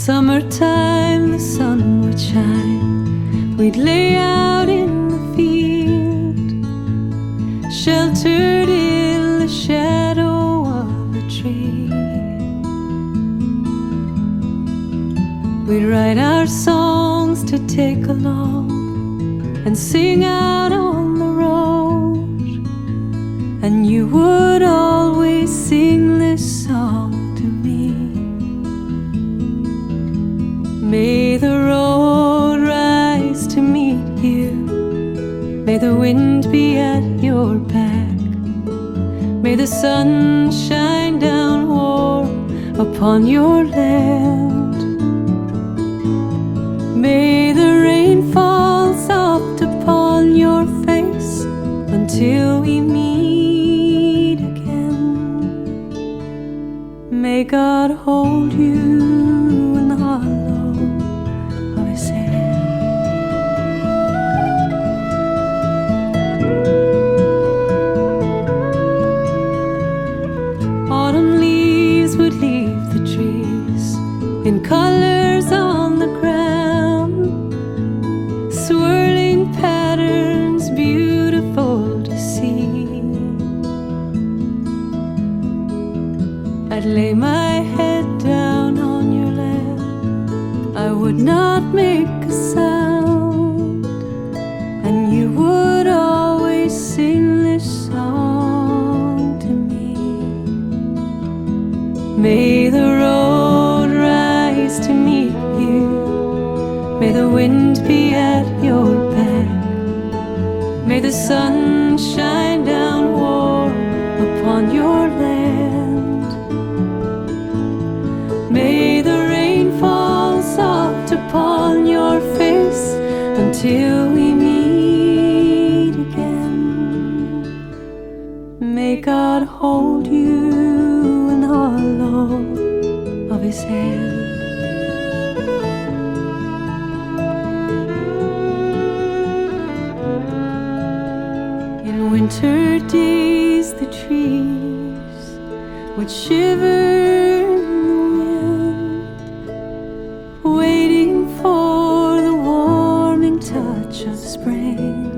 summertime the sun would shine, we'd lay out in the field, sheltered in the shadow of a tree. We'd write our songs to take along and sing out on the road, and you would always sing this song to me. May the road rise to meet you, may the wind be at your back, may the sun shine down warm upon your land. May the rain fall soft upon your face until we meet again. May God hold you in the hollow of His hand. Autumn leaves would leave the trees in colors on the ground, swirling patterns beautiful to see. I'd lay my head down on your lap, I would not make a sound, and you would always sing this song to me. May the road rise to meet you, may the wind be at your back, may the sun shine down warm upon your land. May the rain fall soft upon your face until we meet again. May God hold you in the hollow of His hand. Winter days the trees would shiver in the wind, waiting for the warming touch of spring.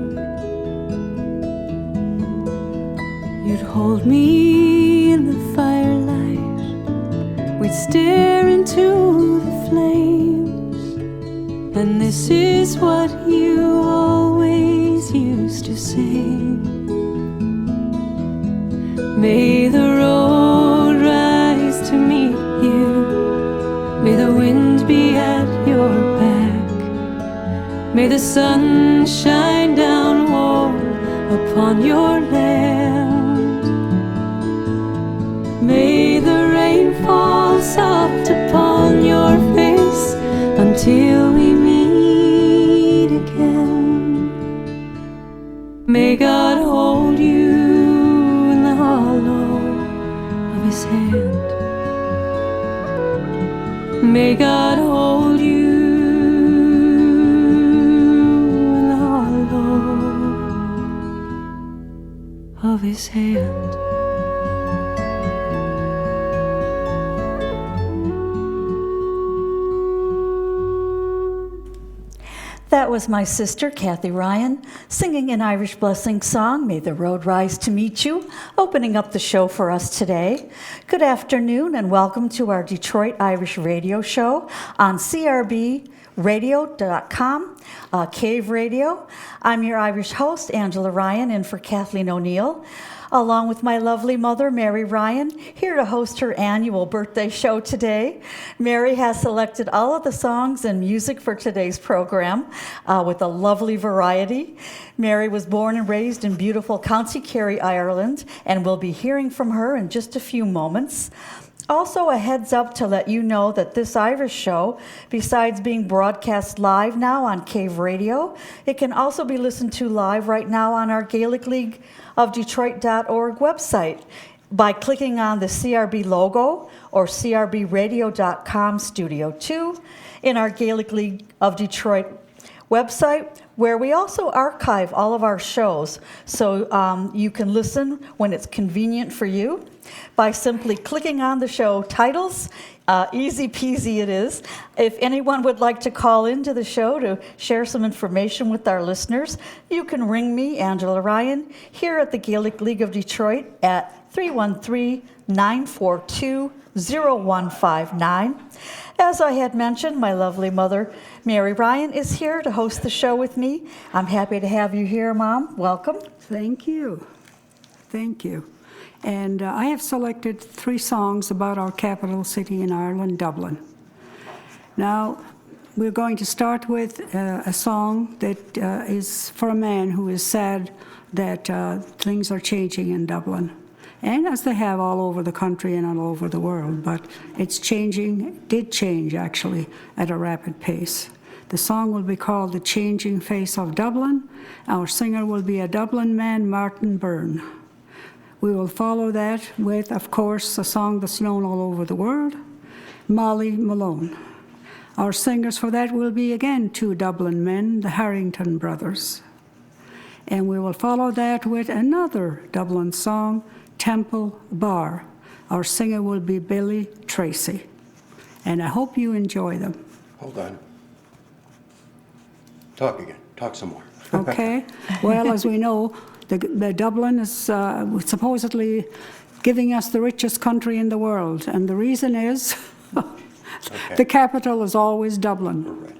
You'd hold me in the firelight, we'd stare into the flames, and this is what you always used to sing. May the road rise to meet you, may the wind be at your back, may the sun shine down warm upon your land. May the rain fall soft upon your face until we meet again. May God hold you in the hollow of His hand. May God hold you in the hollow of His hand. That was my sister, Kathy Ryan, singing an Irish blessing song, May the Road Rise to Meet You, opening up the show for us today. Good afternoon and welcome to our Detroit Irish radio show on CRBradio.com, Cave Radio. I'm your Irish host, Angela Ryan, in for Kathleen O'Neill, along with my lovely mother, Mary Ryan, here to host her annual birthday show today. Mary has selected all of the songs and music for today's program with a lovely variety. Mary was born and raised in beautiful County Kerry, Ireland, and we'll be hearing from her in just a few moments. Also, a heads up to let you know that this Irish show, besides being broadcast live now on Cave Radio, it can also be listened to live right now on our Gaelic League of Detroit.org website by clicking on the CRB logo or CRBradio.com Studio 2 in our Gaelic League of Detroit website, where we also archive all of our shows so you can listen when it's convenient for you by simply clicking on the show titles. Easy peasy it is. If anyone would like to call into the show to share some information with our listeners, you can ring me, Angela Ryan, here at the Gaelic League of Detroit at 313-942-0159. As I had mentioned, my lovely mother, Mary Ryan, is here to host the show with me. I'm happy to have you here, Mom. Welcome. Thank you. Thank you. And I have selected 3 songs about our capital city in Ireland, Dublin. Now, we're going to start with a song that is for a man who is sad that things are changing in Dublin. And as they have all over the country and all over the world, but it's changing, did change actually, at a rapid pace. The song will be called The Changing Face of Dublin. Our singer will be a Dublin man, Martin Byrne. We will follow that with, of course, a song that's known all over the world, Molly Malone. Our singers for that will be, again, 2 Dublin men, the Harrington brothers. And we will follow that with another Dublin song, Temple Bar. Our singer will be Billy Tracy. And I hope you enjoy them. Hold on. Talk again. Talk some more. Okay. Well, as we know, the Dublin is supposedly giving us the richest country in the world. And the reason is the capital is always Dublin. We're ready.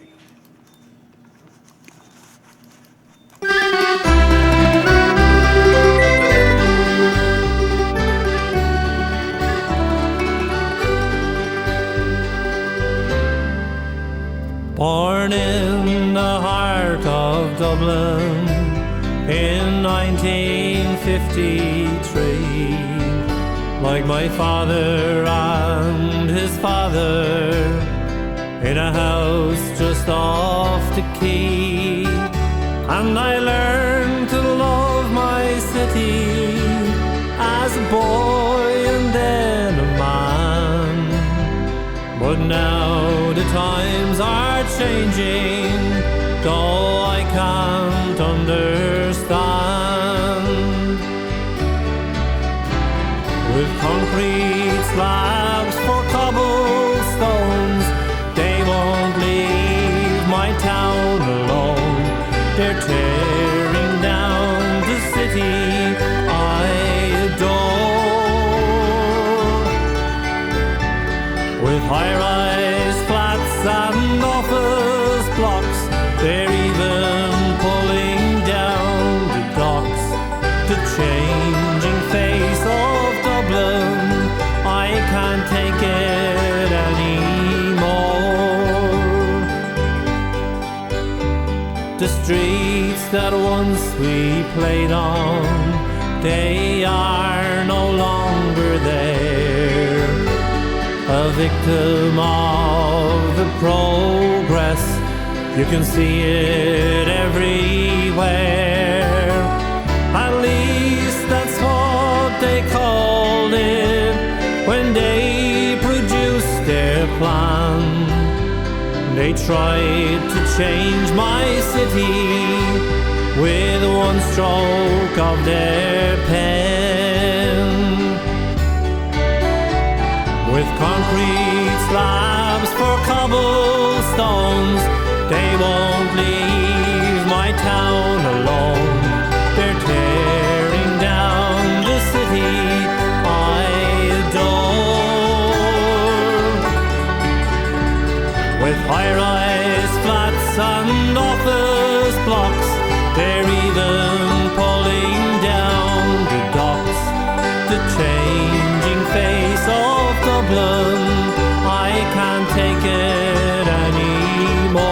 Born in the heart of Dublin in 1953, like my father and his father, in a house just off the quay. And I learned to love my city as a boy and then a man. But now the times are changing, though I can't understand. With concrete slabs for cobblestones, they won't leave my town alone. They're tearing down the city I adore. With high-rise flats and office blocks, they're even pulling down the docks. The changing face of Dublin, I can't take it anymore. The streets that once we played on, they are no longer there. A victim of the progress, you can see it everywhere. At least that's what they called it when they produced their plan. They tried to change my city with one stroke of their pen. With concrete slabs for cobblestones, they won't leave my town alone. They're tearing down the city I adore. With high-rise flats and office blocks, they're even pulling down the docks. The changing face of Dublin, I can't take it anymore.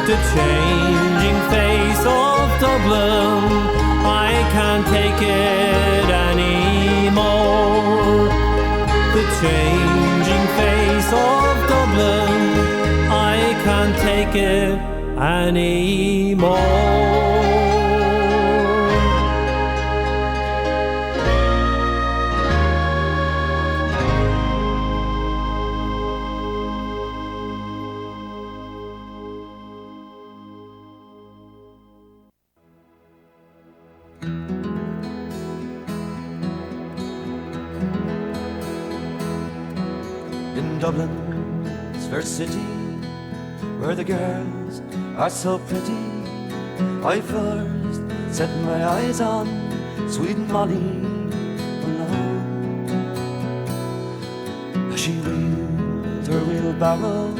The changing face of Dublin, I can't take it anymore. The changing face of Dublin, I can't take it anymore. In Dublin's fair city, where the girls are so pretty, I first set my eyes on sweet Molly alone. As she wheeled her wheelbarrow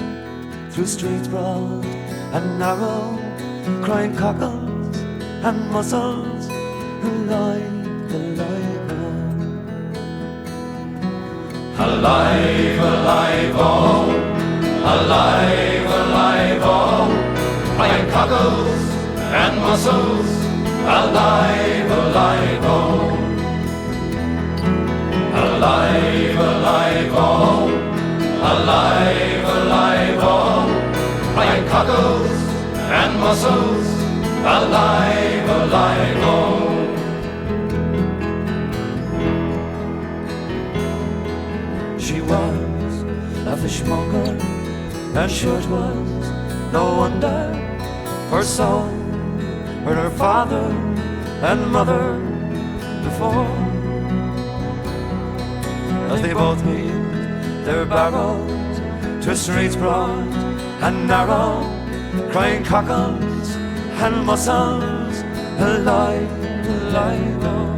through streets broad and narrow, crying cockles and mussels like the live-o. Alive, alive, oh, alive, alive, oh, crying cockles and mussels, alive, alive, oh, alive, alive, oh, alive, alive, oh, crying cockles and mussels, alive, alive, oh. She was a fishmonger, and sure it was no wonder, for so were her father and mother before. As they both wheeled their barrows to streets broad and narrow, crying cockles and mussels, alive, alive, oh.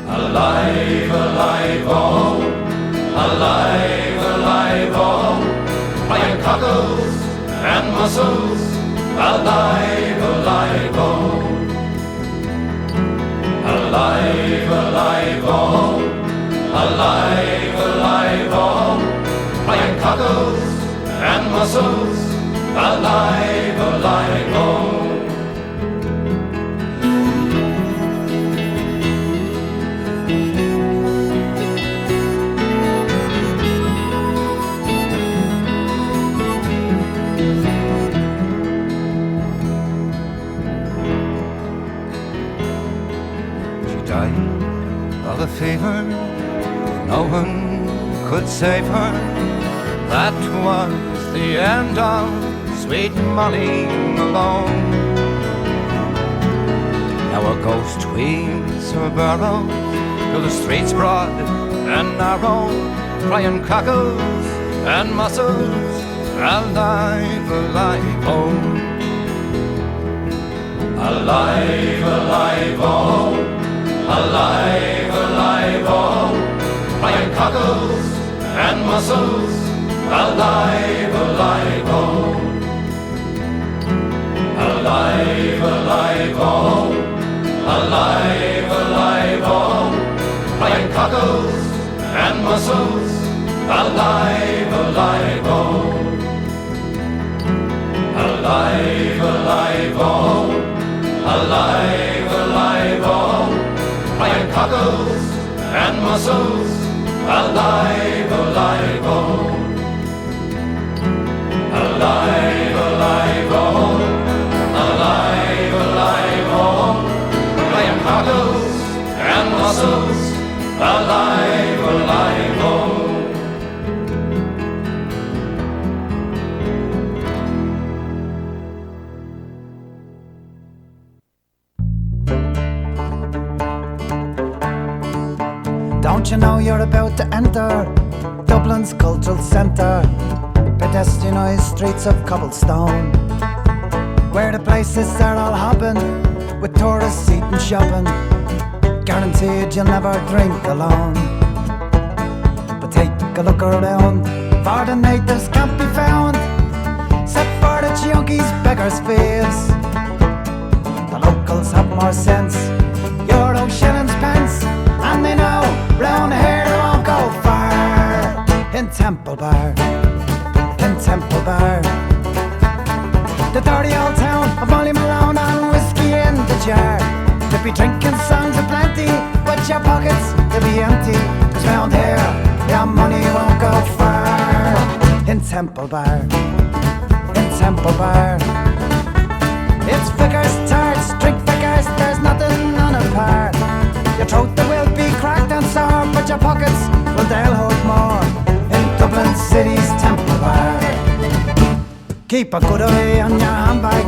Alive, alive, oh, alive, alive, oh, crying cockles and mussels, alive, alive, oh, alive, alive, oh, alive, alive, oh, crying cockles and mussels, alive, alive, oh. Of a fever, no one could save her. That was the end of sweet Molly alone. Now a ghost wheels her barrow through the streets broad and narrow, crying cockles and mussels, alive, alive, oh, alive, alive, oh, alive, alive, oh, crying cockles and mussels, alive, alive, oh, alive, alive, oh, alive, alive, oh, crying cockles and mussels, alive, alive, oh, alive, alive, oh, alive, alive, oh, crying cockles and mussels, alive, alive, oh, alive, alive, oh, alive, alive, oh, crying cockles and mussels, alive, alive, oh. Don't you know you're about to enter Dublin's cultural centre, pedestrianised streets of cobblestone, where the places are all hopping with tourists eating shopping, guaranteed you'll never drink alone. But take a look around, for the natives can't be found, except for the junkies, beggars' thieves. The locals have more sense, euro, shillings, pence, and they know round here they won't go far. In Temple Bar, in Temple Bar, The dirty old town of Molly Malone and whiskey in the jar. They'll be drinking songs aplenty, but your pockets, they'll be empty. 'Cause round here, your money won't go far. In Temple Bar, in Temple Bar. It's figures, tarts, drink figures, there's nothing on a par. Your throat that will be cracked and sore, but your pockets, well, they'll hold more. In Dublin City's Temple Bar. Keep a good eye on your handbag,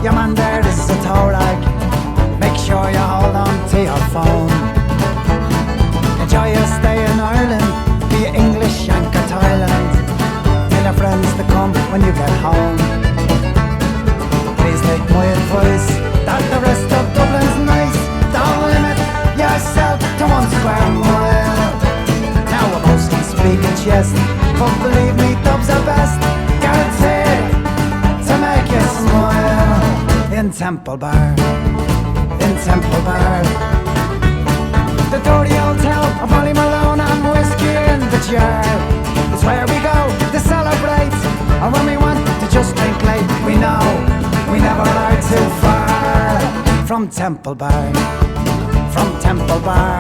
your man there is a tow rag. Make sure you hold on to your phone. Enjoy your stay in Ireland, be English and go Thailand. Tell your friends to come when you get home. Please take my advice, that the rest of Dublin's nice. Don't limit yourself to 1 square mile. Now we're mostly speaking jest, but believe me, Dubs are best. Guaranteed to make you smile. In Temple Bar, in Temple Bar. The dirty old town of Molly Malone and whiskey in the jar. It's where we go to celebrate, and when we want to just drink late, we know we never are too far. From Temple Bar, from Temple Bar.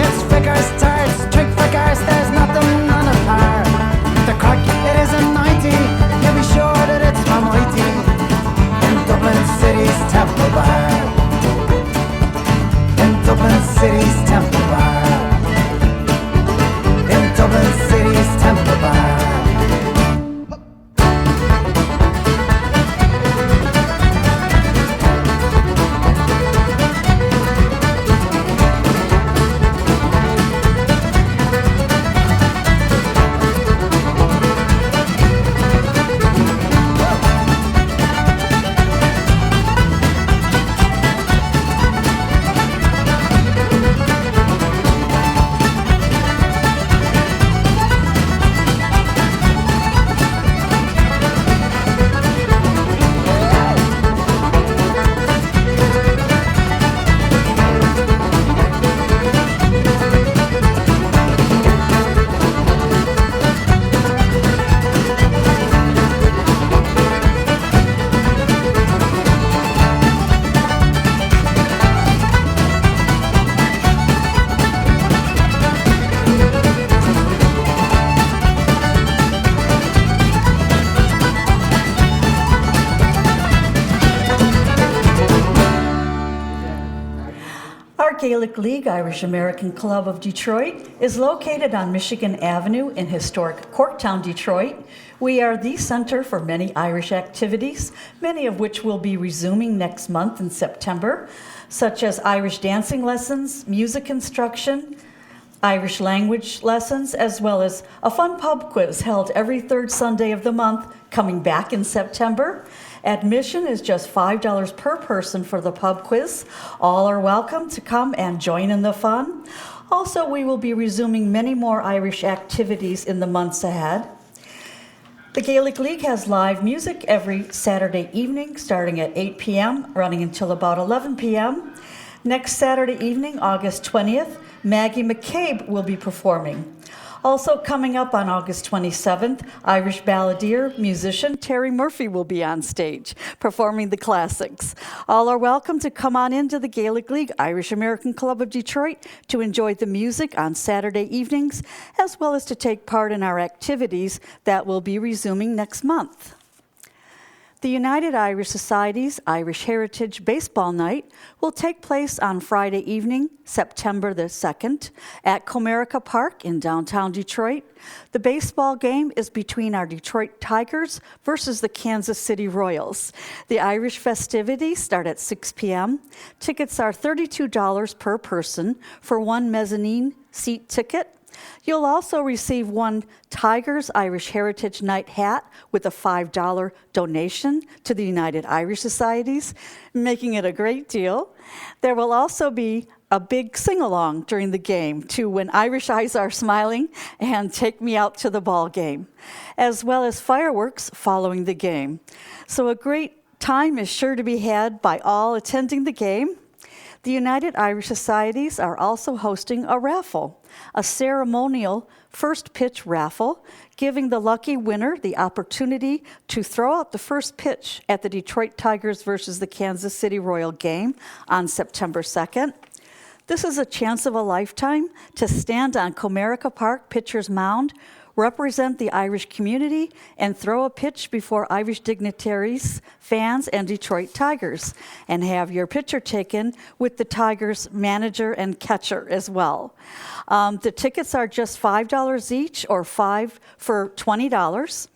It's figures, tarts, drink figures, there's nothing on a par. The crack, it isn't 90, you'll be sure that it's from mighty. In Dublin City's Temple Bar. In Dublin City's Temple Bar. In Dublin City's Temple Bar. Gaelic League Irish American Club of Detroit is located on Michigan Avenue in historic Corktown, Detroit. We are the center for many Irish activities, many of which will be resuming next month in September, such as Irish dancing lessons, music instruction, Irish language lessons, as well as a fun pub quiz held every third Sunday of the month, coming back in September. Admission is just $5 per person for the pub quiz. All are welcome to come and join in the fun. Also, we will be resuming many more Irish activities in the months ahead. The Gaelic League has live music every Saturday evening, starting at 8 p.m., running until about 11 p.m. Next Saturday evening, August 20th, Maggie McCabe will be performing. Also coming up on August 27th, Irish balladeer, musician Terry Murphy will be on stage, performing the classics. All are welcome to come on into the Gaelic League Irish American Club of Detroit to enjoy the music on Saturday evenings, as well as to take part in our activities that will be resuming next month. The United Irish Society's Irish Heritage Baseball Night will take place on Friday evening, September the 2nd, at Comerica Park in downtown Detroit. The baseball game is between our Detroit Tigers versus the Kansas City Royals. The Irish festivities start at 6 p.m. Tickets are $32 per person for one mezzanine seat ticket. You'll also receive one Tigers Irish Heritage Night hat with a $5 donation to the United Irish Societies, making it a great deal. There will also be a big sing-along during the game to When Irish Eyes Are Smiling and Take Me Out to the Ball Game, as well as fireworks following the game. So a great time is sure to be had by all attending the game. The United Irish Societies are also hosting a raffle, a ceremonial first pitch raffle, giving the lucky winner the opportunity to throw out the first pitch at the Detroit Tigers versus the Kansas City Royal game on September 2nd. This is a chance of a lifetime to stand on Comerica Park Pitcher's Mound, represent the Irish community, and throw a pitch before Irish dignitaries, fans, and Detroit Tigers, and have your picture taken with the Tigers manager and catcher as well. The tickets are just $5 each, or 5 for $20.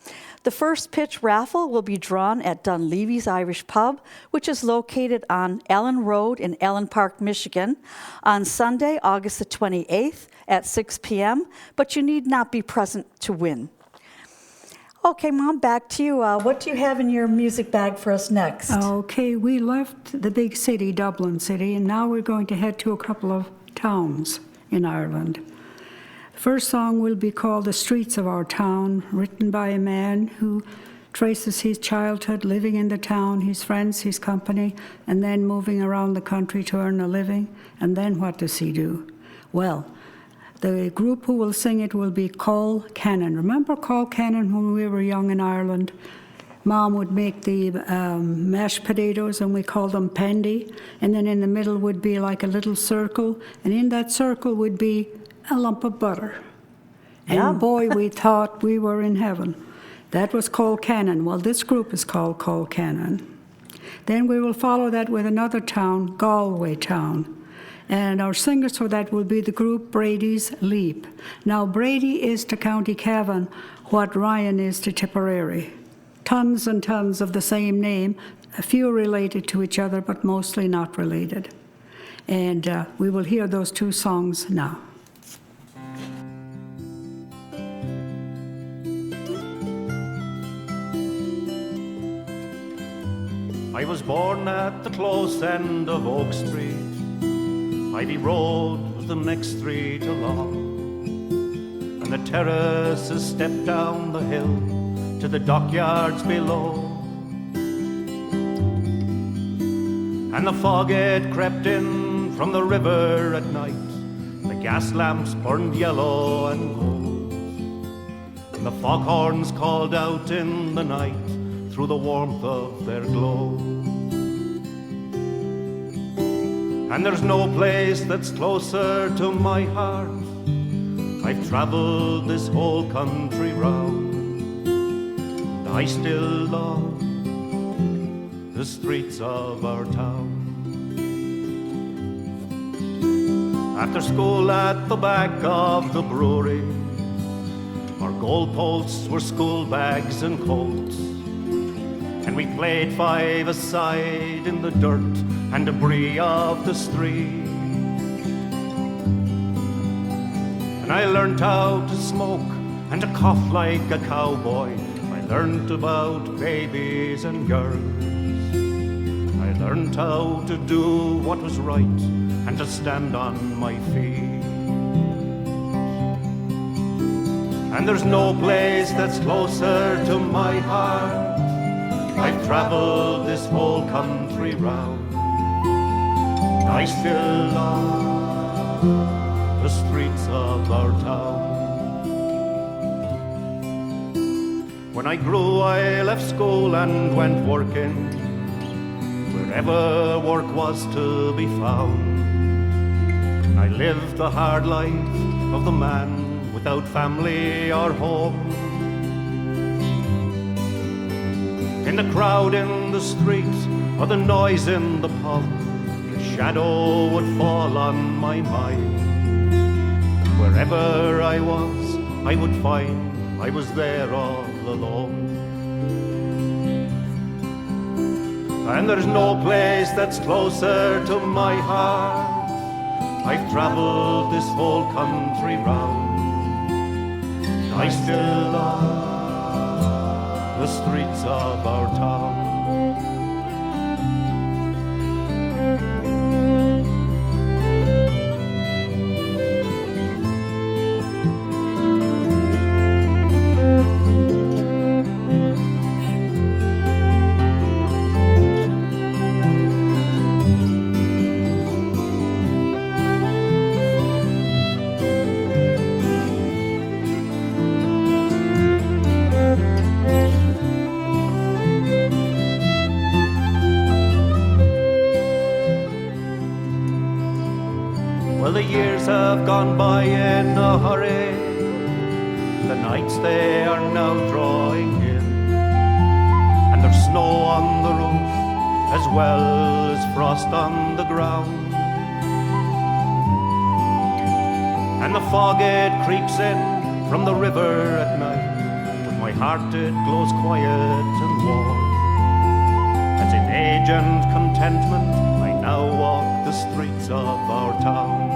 The first pitch raffle will be drawn at Dunleavy's Irish Pub, which is located on Allen Road in Allen Park, Michigan, on Sunday, August the 28th at 6 p.m., but you need not be present to win. Okay, Mom, back to you. What do you have in your music bag for us next? Okay, we left the big city, Dublin City, and now we're going to head to a couple of towns in Ireland. The first song will be called The Streets of Our Town, written by a man who traces his childhood living in the town, his friends, his company, and then moving around the country to earn a living. And then what does he do? Well, the group who will sing it will be 𝐶𝐞𝐭𝐫𝐨. Remember 𝐶𝐞𝐭𝐫𝐨 when we were young in Ireland? Mom would make the mashed potatoes, and we called them pendy, and then in the middle would be like a little circle, and in that circle would be a lump of butter. And boy, we thought we were in heaven. That was 𝐶𝐞𝐭𝐫𝐨. Well, this group is called 𝐶𝐞𝐭𝐫𝐨. Then we will follow that with another town, Galway town. And our singers for that will be the group Brady's Leap. Now, Brady is to County Cavan what Ryan is to Tipperary. Tons and tons of the same name, a few related to each other, but mostly not related. And we will hear those two songs now. I was born at the close end of Oak Street. Ivy Road was the next street along, and the terraces stepped down the hill to the dockyards below. And the fog had crept in from the river at night. The gas lamps burned yellow and gold, and the foghorns called out in the night through the warmth of their glow. And there's no place that's closer to my heart. I've traveled this whole country round, and I still love the streets of our town. After school at the back of the brewery, our goalposts were school bags and coats, and we played five-a-side in the dirt and debris of the street. And I learned how to smoke and to cough like a cowboy. I learned about babies and girls. I learned how to do what was right and to stand on my feet. And there's no place that's closer to my heart. I've traveled this whole country round. I still love the streets of our town. When I grew, I left school and went working wherever work was to be found. I lived the hard life of the man without family or home. In the crowd in the street or the noise in the pub, shadow would fall on my mind. Wherever I was, I would find I was there all alone. And there's no place that's closer to my heart. I've traveled this whole country round. I still love the streets of our town. have gone by in a hurry. The nights they are now drawing in, and there's snow on the roof as well as frost on the ground. And the fog it creeps in from the river at night. With my heart it glows quiet and warm, as in age and contentment I now walk the streets of our town.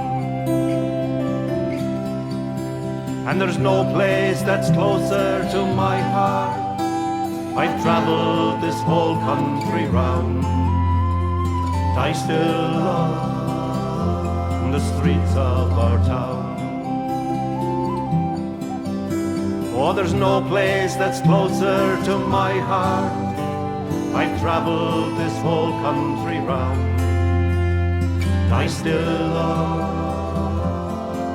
And there's no place that's closer to my heart. I've travelled this whole country round, but I still love the streets of our town. Oh, there's no place that's closer to my heart. I've travelled this whole country round, but I still love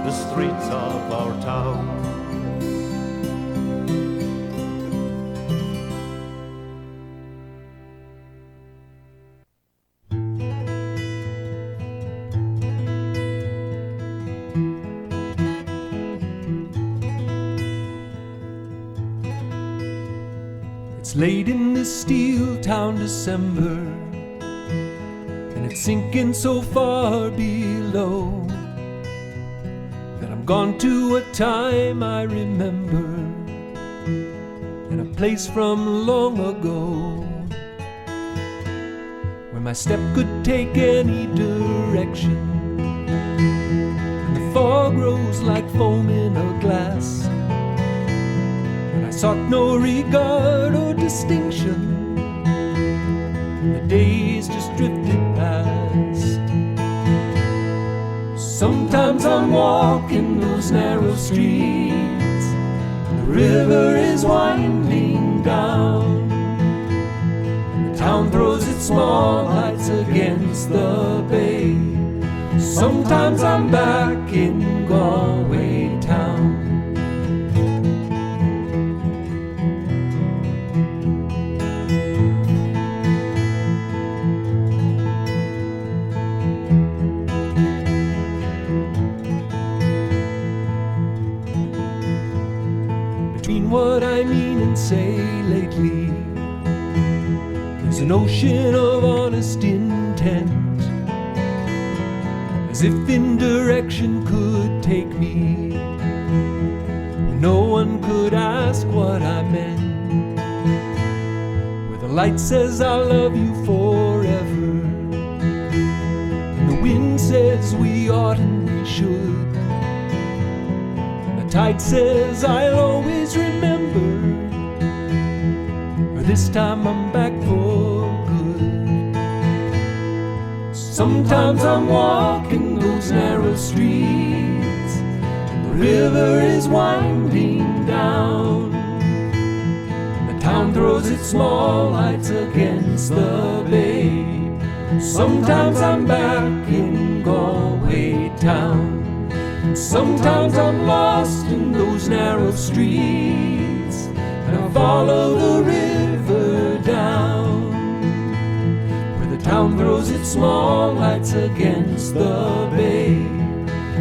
the streets of our town. It's late in this steel town December, and it's sinking so far below that I'm gone to a time I remember, in a place from long ago, where my step could take any direction, and the fog rose like foam in a glass. I sought no regard or distinction, and the days just drifted past. Sometimes I'm walking those narrow streets, and the river is winding down, and the town throws its small lights against the bay. Sometimes I'm back in Galway town. What I mean and say lately, there's an ocean of honest intent, as if indirection could take me, where no one could ask what I meant, where the light says I love you forever, and the wind says we ought and we should, the tide says I'll always remember, or this time I'm back for good. Sometimes I'm walking those narrow streets, and the river is winding down, and the town throws its small lights against the bay. Sometimes I'm back in Galway town. Sometimes I'm lost in those narrow streets, and I follow the river down, where the town throws its small lights against the bay.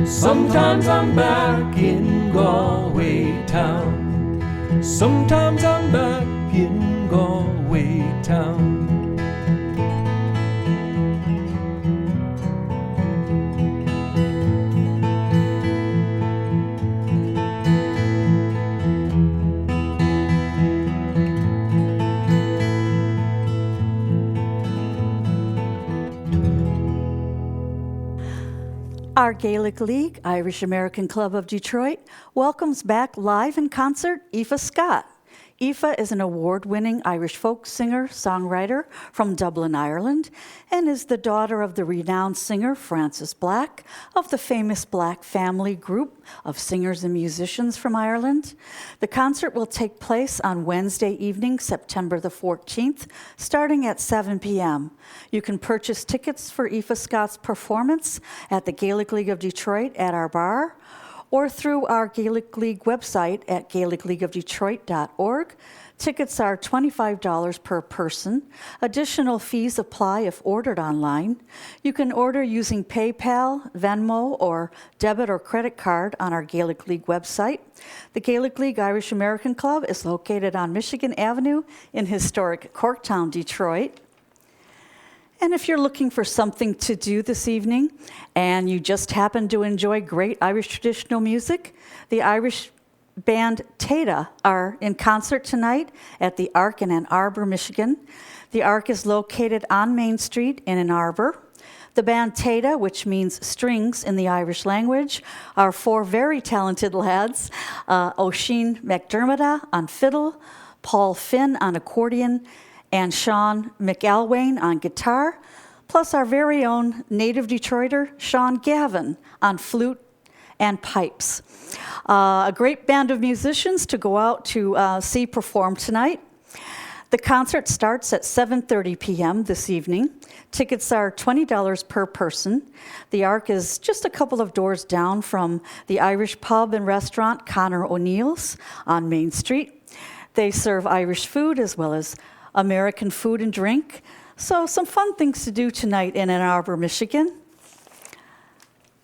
Sometimes I'm back in Galway town. Sometimes I'm back in Galway town. Our Gaelic League, Irish American Club of Detroit, welcomes back live in concert Aoife Scott. Aoife is an award-winning Irish folk singer, songwriter from Dublin, Ireland, and is the daughter of the renowned singer Frances Black of the famous Black Family group of singers and musicians from Ireland. The concert will take place on Wednesday evening, September the 14th, starting at 7 p.m. You can purchase tickets for Aoife Scott's performance at the Gaelic League of Detroit at our bar, or through our Gaelic League website at GaelicLeagueofDetroit.org. Tickets are $25 per person. Additional fees apply if ordered online. You can order using PayPal, Venmo, or debit or credit card on our Gaelic League website. The Gaelic League Irish American Club is located on Michigan Avenue in historic Corktown, Detroit. And if you're looking for something to do this evening and you just happen to enjoy great Irish traditional music, the Irish band 𝐾𝐞𝐭 are in concert tonight at the Ark in Ann Arbor, Michigan. The Ark is located on Main Street in Ann Arbor. The band 𝐾𝐞𝐭, which means strings in the Irish language, are four very talented lads, Oisin McDermott on fiddle, Paul Finn on accordion, and Sean McElwain on guitar, plus our very own native Detroiter, Sean Gavin, on flute and pipes. A great band of musicians to go out to see perform tonight. The concert starts at 7:30 p.m. this evening. Tickets are $20 per person. The Ark is just a couple of doors down from the Irish pub and restaurant Conor O'Neill's on Main Street. They serve Irish food as well as American food and drink. So some fun things to do tonight in Ann Arbor, Michigan.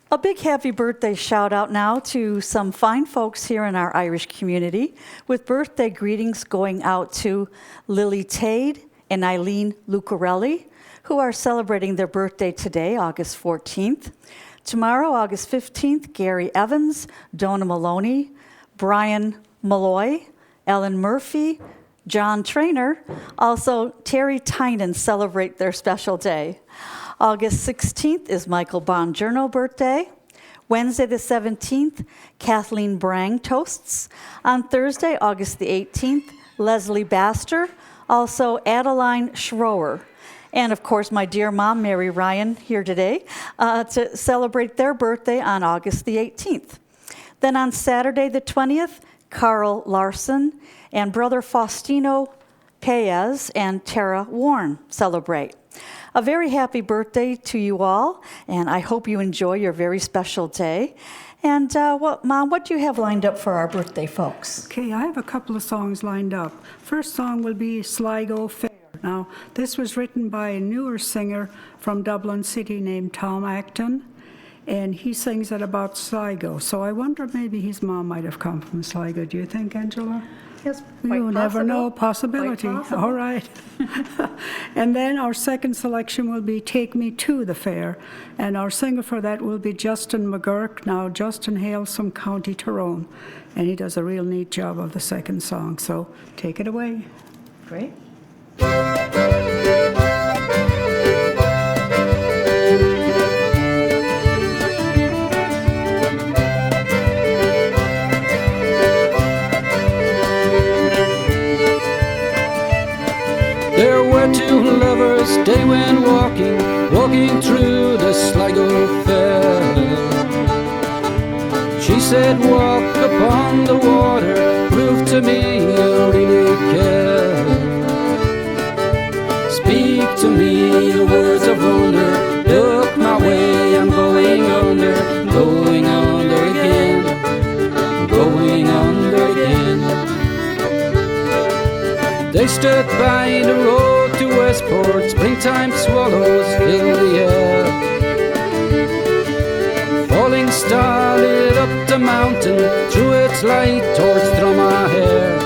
A big happy birthday shout out now to some fine folks here in our Irish community, with birthday greetings going out to Lily Tade and Eileen Lucarelli, who are celebrating their birthday today, August 14th. Tomorrow, August 15th, Gary Evans, Donna Maloney, Brian Malloy, Ellen Murphy, John Trainer, also Terry Tynan celebrate their special day. August 16th is Michael Bongiorno's birthday. Wednesday the 17th, Kathleen Brang toasts. On Thursday, August the 18th, Leslie Baster, also Adeline Schroer. And of course, my dear mom, Mary Ryan, here today to celebrate their birthday on August the 18th. Then on Saturday the 20th, Carl Larson and brother Faustino Paez and Tara Warren celebrate. A very happy birthday to you all, and I hope you enjoy your very special day. And Mom, what do you have lined up for our birthday folks? Okay, I have a couple of songs lined up. First song will be Sligo Fair. Now, this was written by a newer singer from Dublin City named Tom Acton, and he sings it about Sligo. So I wonder maybe his mom might have come from Sligo. Do you think, Angela? Yes, You never know, possibility. All right. And then our second selection will be Take Me to the Fair, and our singer for that will be Justin McGurk. Now, Justin hails from County Tyrone, and he does a real neat job of the second song, so take it away. Great. There were two lovers, they went walking through the Sligo Fair. She said, walk upon the water, prove to me you really care. Speak to me your words of wonder, look my way, I'm going under again, going under again. They stood by the road to Westport, springtime swallows fill the air. Falling star lit up the mountain, threw its light towards Dromahair.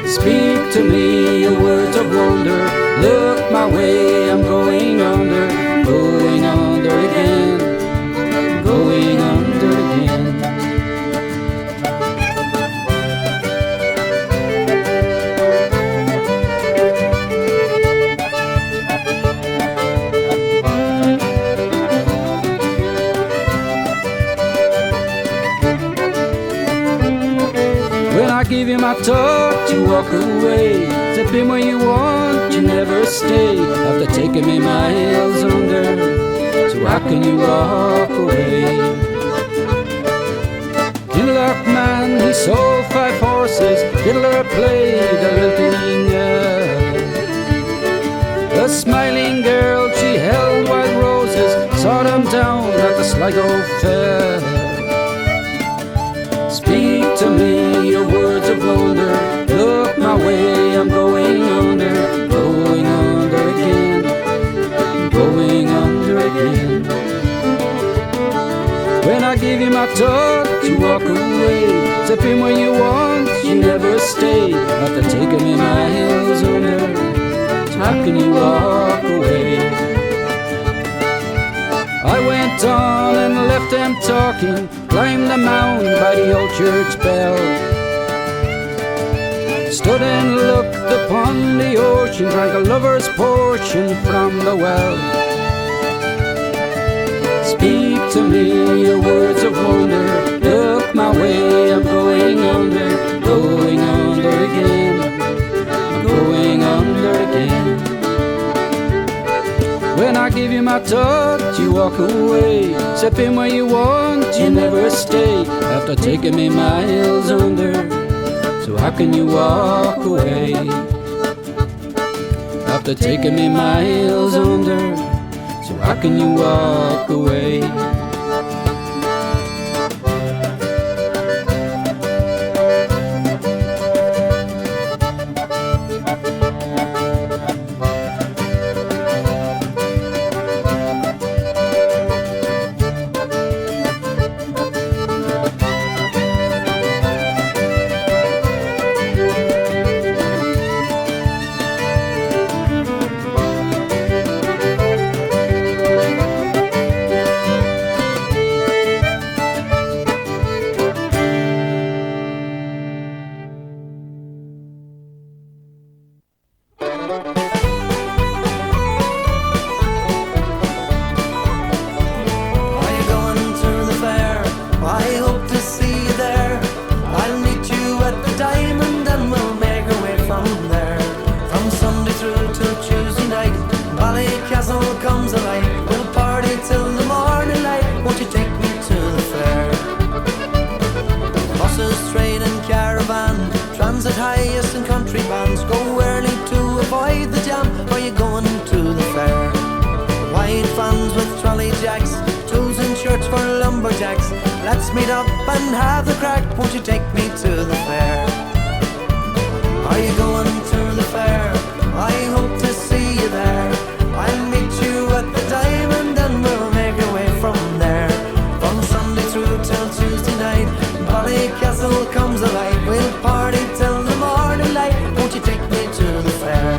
Speak to me your words of wonder, look my way, I'm going under again, going under again. When I give you my touch, you walk away. Step in where you want, you never stay. After taking me miles under, so how can you walk away? Kinloch man, he sold 5 horses. Fiddler played a lilting air. A smiling girl, she held white roses, saw them down at the Sligo Fair. Speak to me your words of wonder, my touch, you walk away. Step in where you want, you never stay. After taking me miles under, how can you walk away? I went on and left them talking, climbed the mountain by the old church bell, stood and looked upon the ocean, drank a lover's portion from the well. Speak to me your words of wonder, look my way, I'm going under again, I'm going under again. When I give you my touch, you walk away. Step in where you want, you never stay. After taking me miles under, so how can you walk away? After taking me miles under, so how can you walk away? Let's meet up and have the crack. Won't you take me to the fair? Are you going to the fair? I hope to see you there. I'll meet you at the Diamond and we'll make our way from there. From Sunday through till Tuesday night, Ballycastle comes alive. We'll party till the morning light. Won't you take me to the fair?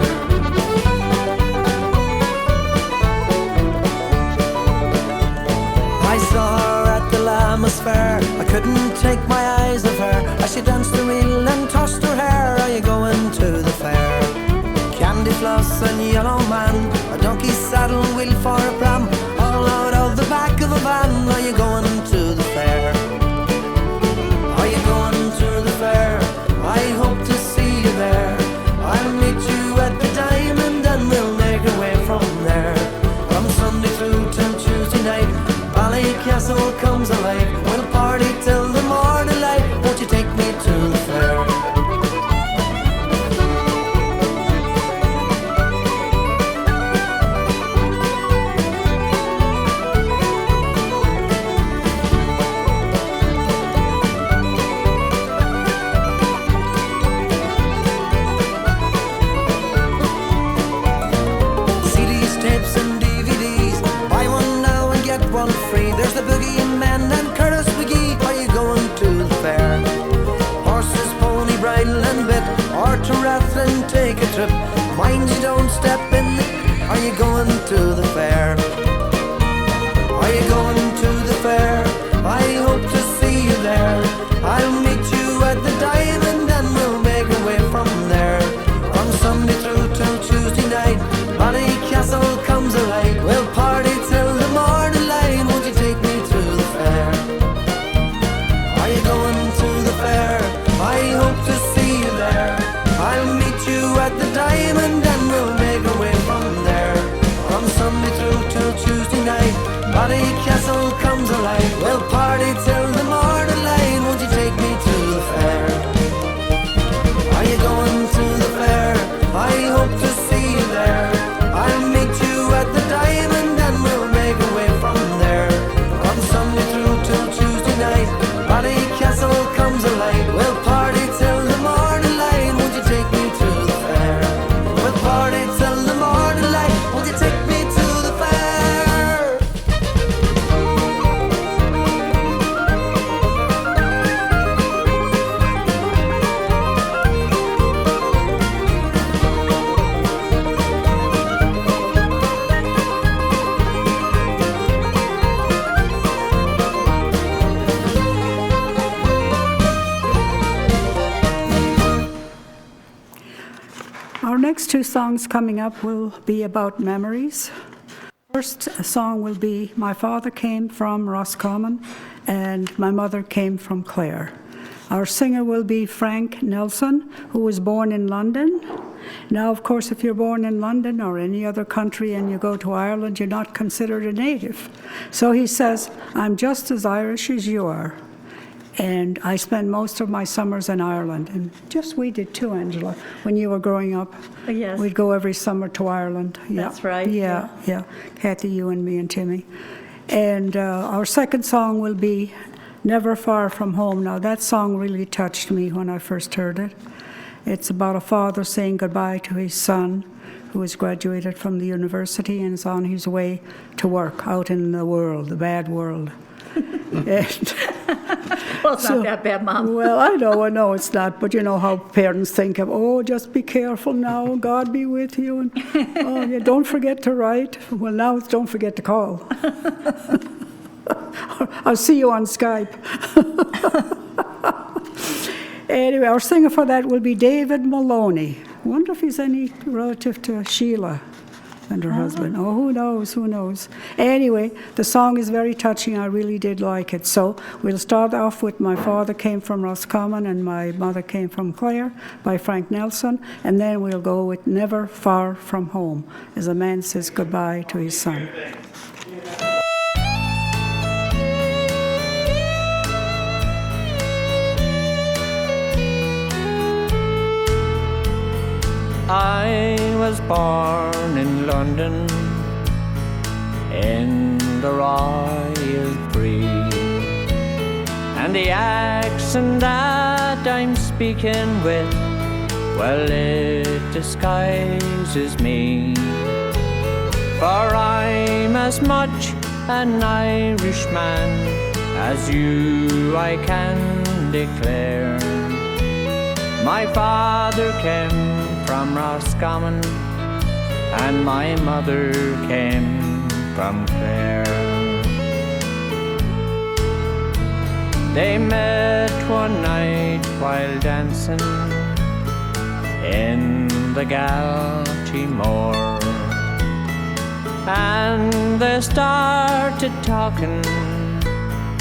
I saw her at the Lammas Fair. I couldn't take my eyes off her as she danced the reel and tossed her hair. Are you going to the fair? Candy floss and yellow man, a donkey saddle wheel for a pram, all out of the back of a van. Are you going to the fair? Are you going to the fair? I hope to see you there. I'll meet you at the Diamond and we'll make our way from there. From Sunday through till Tuesday night, Ballycastle comes alive. We'll party till the morning light. Won't you take me to the fair? CDs, tapes and DVDs, buy one now and get one free. There's the Boogie Man and Curtis McGee. Are you going to the fair? Horses, pony, bridle and bit, or to Rathlin take a trip. Mind you don't step in the... Are you going to the fair? Are you going to the fair? I hope to see you there. I'll meet you at the Diamond and we'll make our way from there. From Sunday through till Tuesday night, Ballycastle comes alive. We'll party till the morning light. Won't you take me to the fair? Are you going to the fair? I hope to see you there. I'll meet you at the Diamond and we'll make our way from there. From Sunday through Our next two songs coming up will be about memories. First song will be My Father Came from Roscommon and My Mother Came from Clare. Our singer will be Frank Nelson, who was born in London. Now, of course, if you're born in London or any other country and you go to Ireland, you're not considered a native. So he says, I'm just as Irish as you are. And I spend most of my summers in Ireland. And just we did too, Angela, when you were growing up. Yes. We'd go every summer to Ireland. Yeah. That's right. Yeah. Kathy, you and me and Timmy. And our second song will be Never Far From Home. Now, that song really touched me when I first heard it. It's about a father saying goodbye to his son, who has graduated from the university and is on his way to work out in the world, the bad world. And Well, it's not that bad, Mom. well, I know it's not, but you know how parents think of, oh, just be careful now, God be with you, and oh, yeah, don't forget to write. Well, now it's don't forget to call. I'll see you on Skype. Anyway, our singer for that will be David Maloney. Wonder if he's any relative to Sheila and her husband. Oh, who knows? Anyway, the song is very touching. I really did like it. So we'll start off with My Father Came from Roscommon and My Mother Came from Clare by Frank Nelson, and then we'll go with Never Far From Home as a man says goodbye to his son. I was born in London in the royal breed, and the accent that I'm speaking with, well, it disguises me, for I'm as much an Irishman as you I can declare. My father came from Roscommon and my mother came from Clare. They met one night while dancing in the Galtymore, and they started talking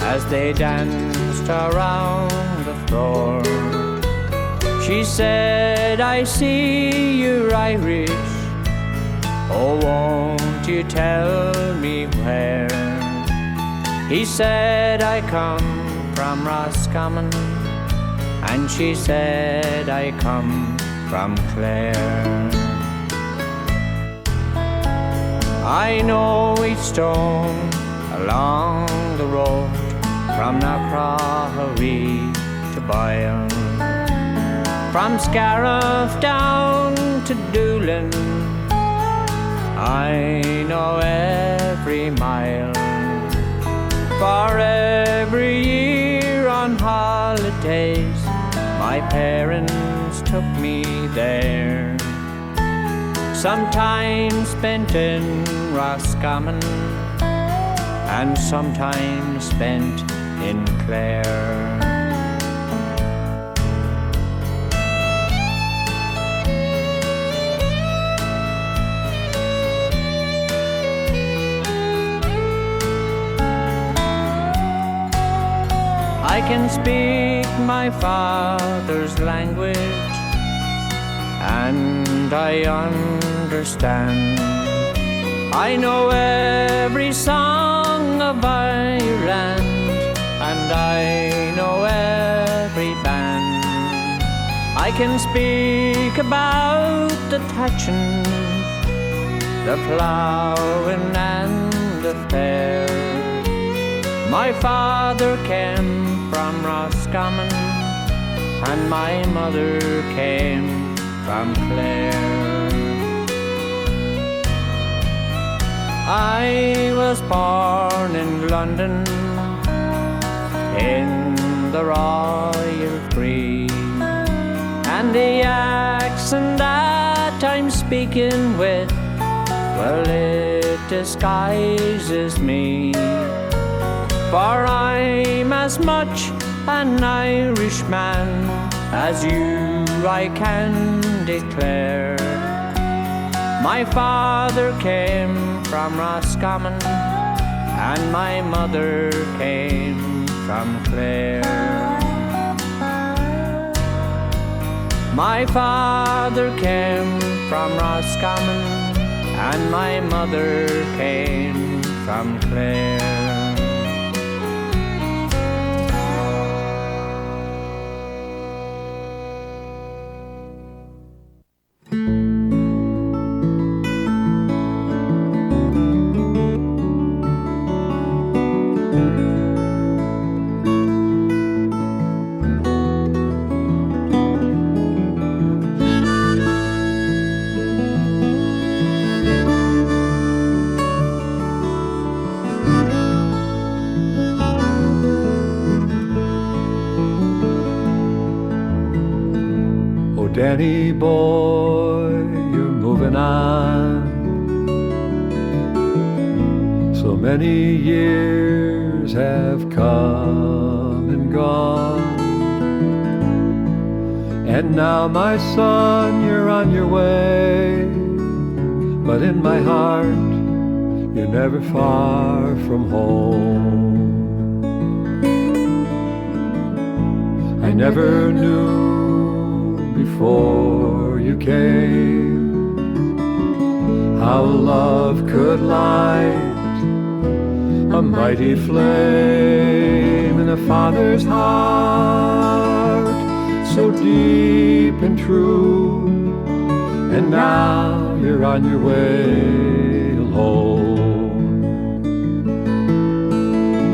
as they danced around the floor. She said, I see you're Irish, oh, won't you tell me where? He said, I come from Roscommon, and she said, I come from Clare. I know each stone along the road from Knockcrawley to Boyle, from Scariff down to Doolin. I know every mile, for every year on holidays my parents took me there. Sometimes spent in Roscommon and sometimes spent in Clare. I can speak my father's language, and I understand. I know every song of Ireland, and I know every band. I can speak about the thatching, the ploughing and the fair. My father came from Roscommon, and my mother came from Clare. I was born in London in the royal breed, and the accent that I'm speaking with, well, it disguises me, for I'm as much an Irishman as you I can declare. My father came from Roscommon, and my mother came from Clare. My father came from Roscommon, and my mother came from Clare. Danny boy, you're moving on. So many years have come and gone, and now my son, you're on your way. But in my heart, you're never far from home. I never knew before you came how love could light a mighty flame in a father's heart, so deep and true. And now you're on your way alone.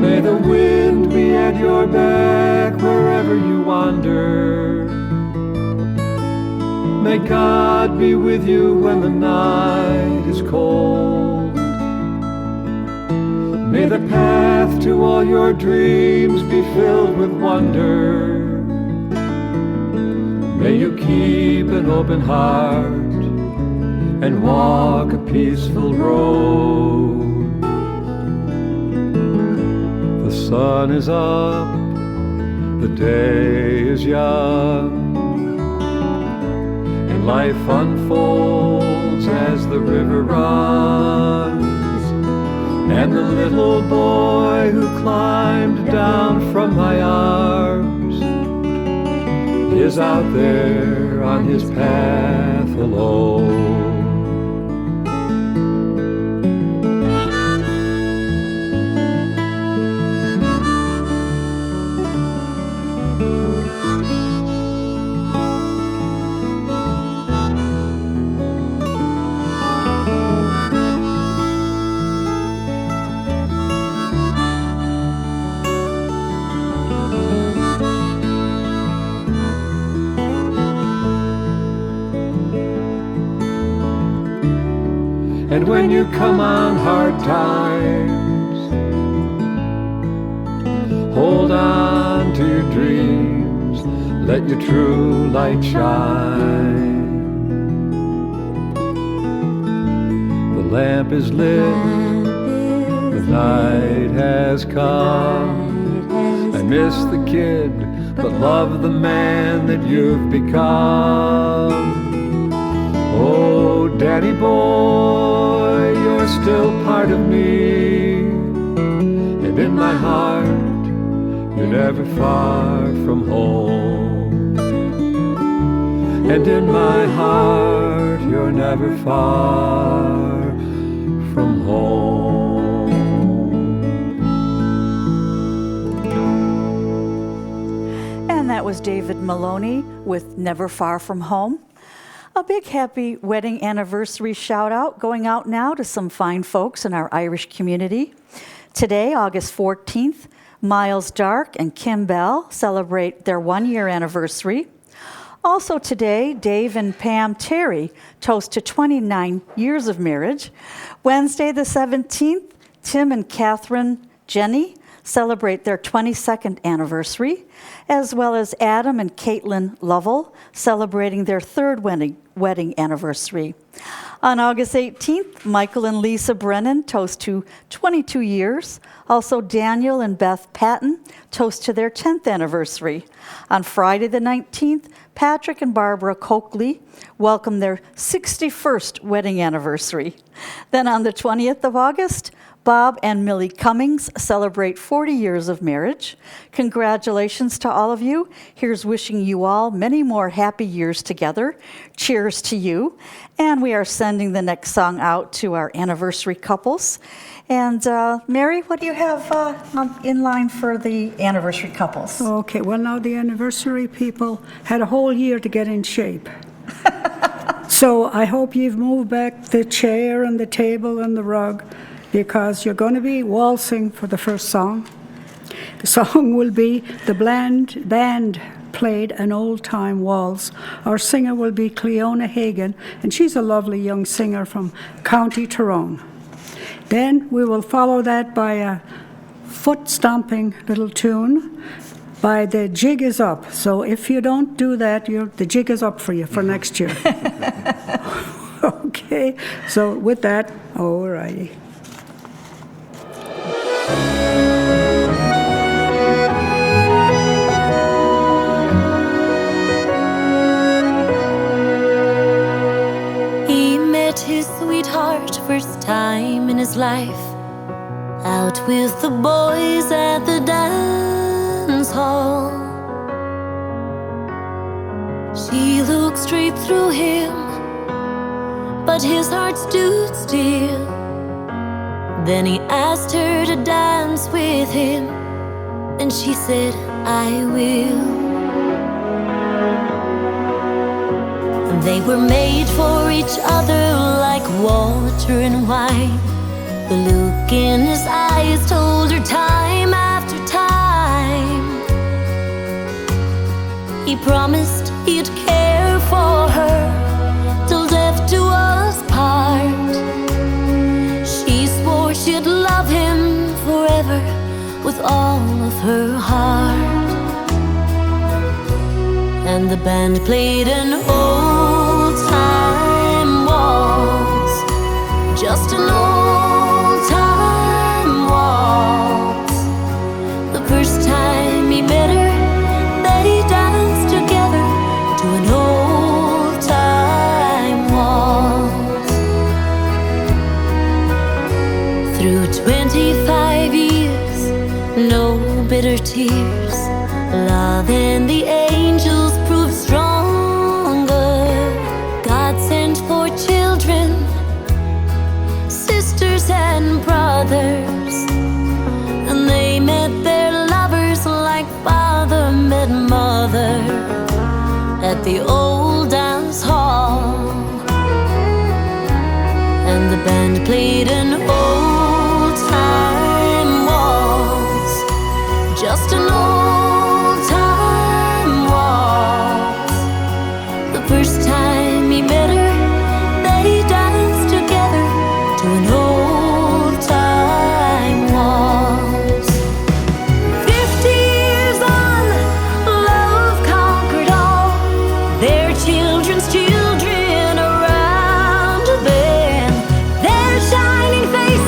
May the wind be at your back wherever you wander. May God be with you when the night is cold. May the path to all your dreams be filled with wonder. May you keep an open heart and walk a peaceful road. The sun is up, the day is young, life unfolds as the river runs, and the little boy who climbed down from my arms is out there on his path alone. And when you come on hard times, hold on to your dreams, let your true light shine. The lamp is lit, the night has come. I miss the kid, but love the man that you've become. Oh, Daddy boy, you're still part of me, and in my heart, you're never far from home. And in my heart, you're never far from home. And that was David Maloney with Never Far From Home. A big happy wedding anniversary shout out going out now to some fine folks in our Irish community. Today, August 14th, Miles Dark and Kim Bell celebrate their 1-year anniversary. Also today, Dave and Pam Terry toast to 29 years of marriage. Wednesday the 17th, Tim and Catherine Jenny celebrate their 22nd anniversary, as well as Adam and Caitlin Lovell celebrating their 3rd wedding anniversary. On August 18th, Michael and Lisa Brennan toast to 22 years. Also, Daniel and Beth Patton toast to their 10th anniversary. On Friday the 19th, Patrick and Barbara Coakley welcome their 61st wedding anniversary. Then on the 20th of August, Bob and Millie Cummings celebrate 40 years of marriage. Congratulations to all of you. Here's wishing you all many more happy years together. Cheers to you. And we are sending the next song out to our anniversary couples. And Mary, what do you have in line for the anniversary couples? Okay, well, now the anniversary people had a whole year to get in shape. So I hope you've moved back the chair and the table and the rug, because you're going to be waltzing for the first song. The song will be the band played an old-time waltz. Our singer will be 𝐃𝐿 and she's a lovely young singer from County Tyrone. Then we will follow that by a foot-stomping little tune by the Jig Is Up. So if you don't do that, the jig is up for you for next year. Okay, so with that, all righty. He met his sweetheart first time in his life, out with the boys at the dance hall. She looked straight through him, but his heart stood still. Then he asked her to dance with him, and she said, I will. They were made for each other like water and wine. The look in his eyes told her time after time. He promised he'd care for her till death do us part. She swore she'd love him forever with all of her heart. And the band played an old-time waltz, just an old-time waltz. The first time he met her, they danced together to an old-time waltz. Through 25 years, no bitter tears, love and the angels proved stronger. God sent for children, sisters and brothers, and they met their lovers like father met mother at the old dance hall. And the band played an old-time waltz, just an old-time waltz. The first time he met her, they danced together to an old-time waltz. 50 years on, love conquered all, their children's children around them. Their shining faces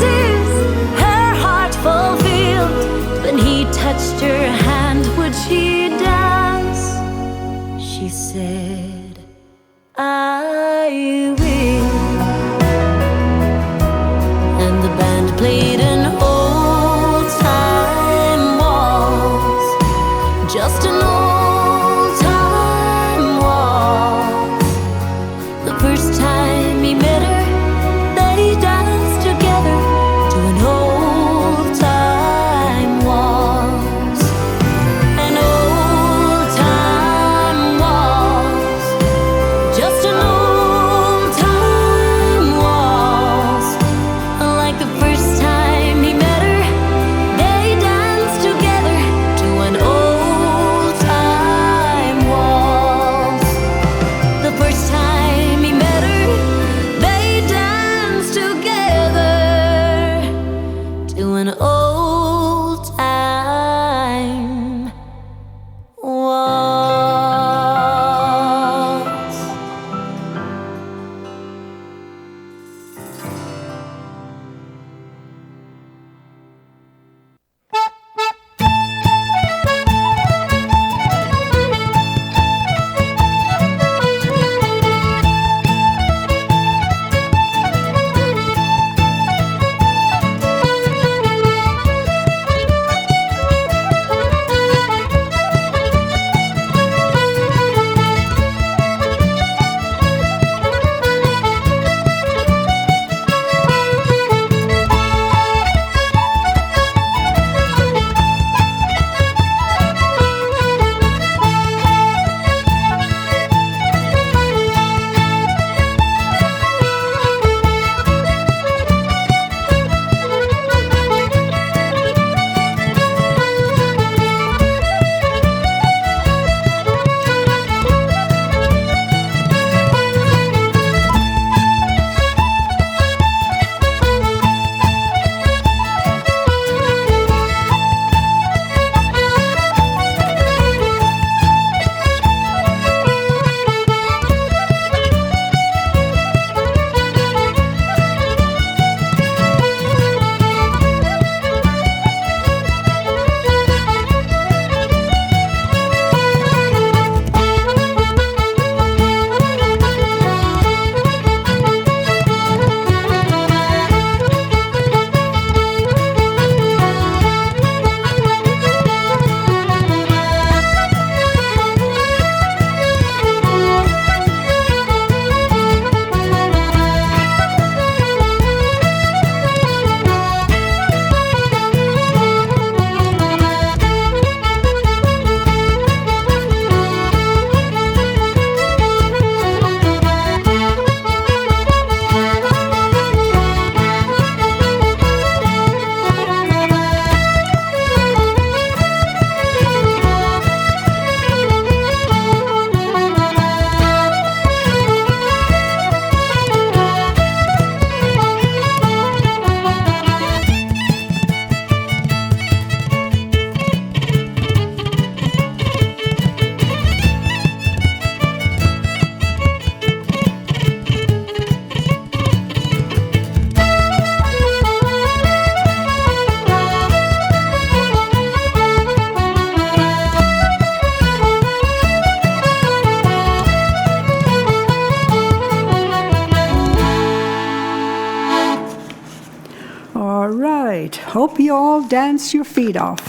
hope you all dance your feet off.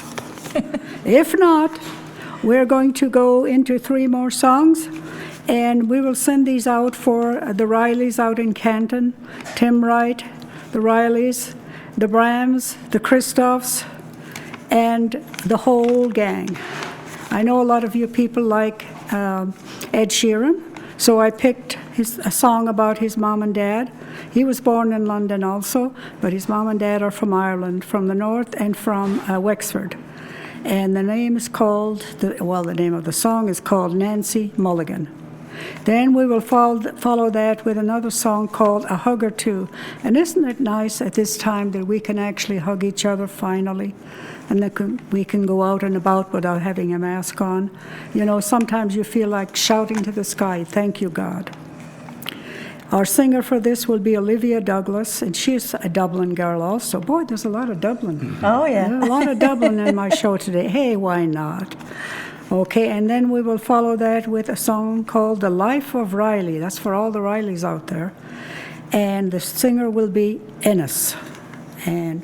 If not, we're going to go into 3 more songs, and we will send these out for the Rileys out in Canton, Tim Wright, the Rileys, the Brams, the Christophs, and the whole gang. I know a lot of you people like Ed Sheeran, so I picked a song about his mom and dad. He was born in London also, but his mom and dad are from Ireland, from the north, and from Wexford. And the name is called, the name of the song is called Nancy Mulligan. Then we will follow that with another song called A Hug or Two. And isn't it nice at this time that we can actually hug each other finally? And that we can go out and about without having a mask on. You know, sometimes you feel like shouting to the sky, thank you, God. Our singer for this will be Olivia Douglas, and she's a Dublin girl also. Boy, there's a lot of Dublin. Oh, yeah. A lot of Dublin in my show today. Hey, why not? Okay, and then we will follow that with a song called The Life of Riley. That's for all the Rileys out there. And the singer will be Ennis. And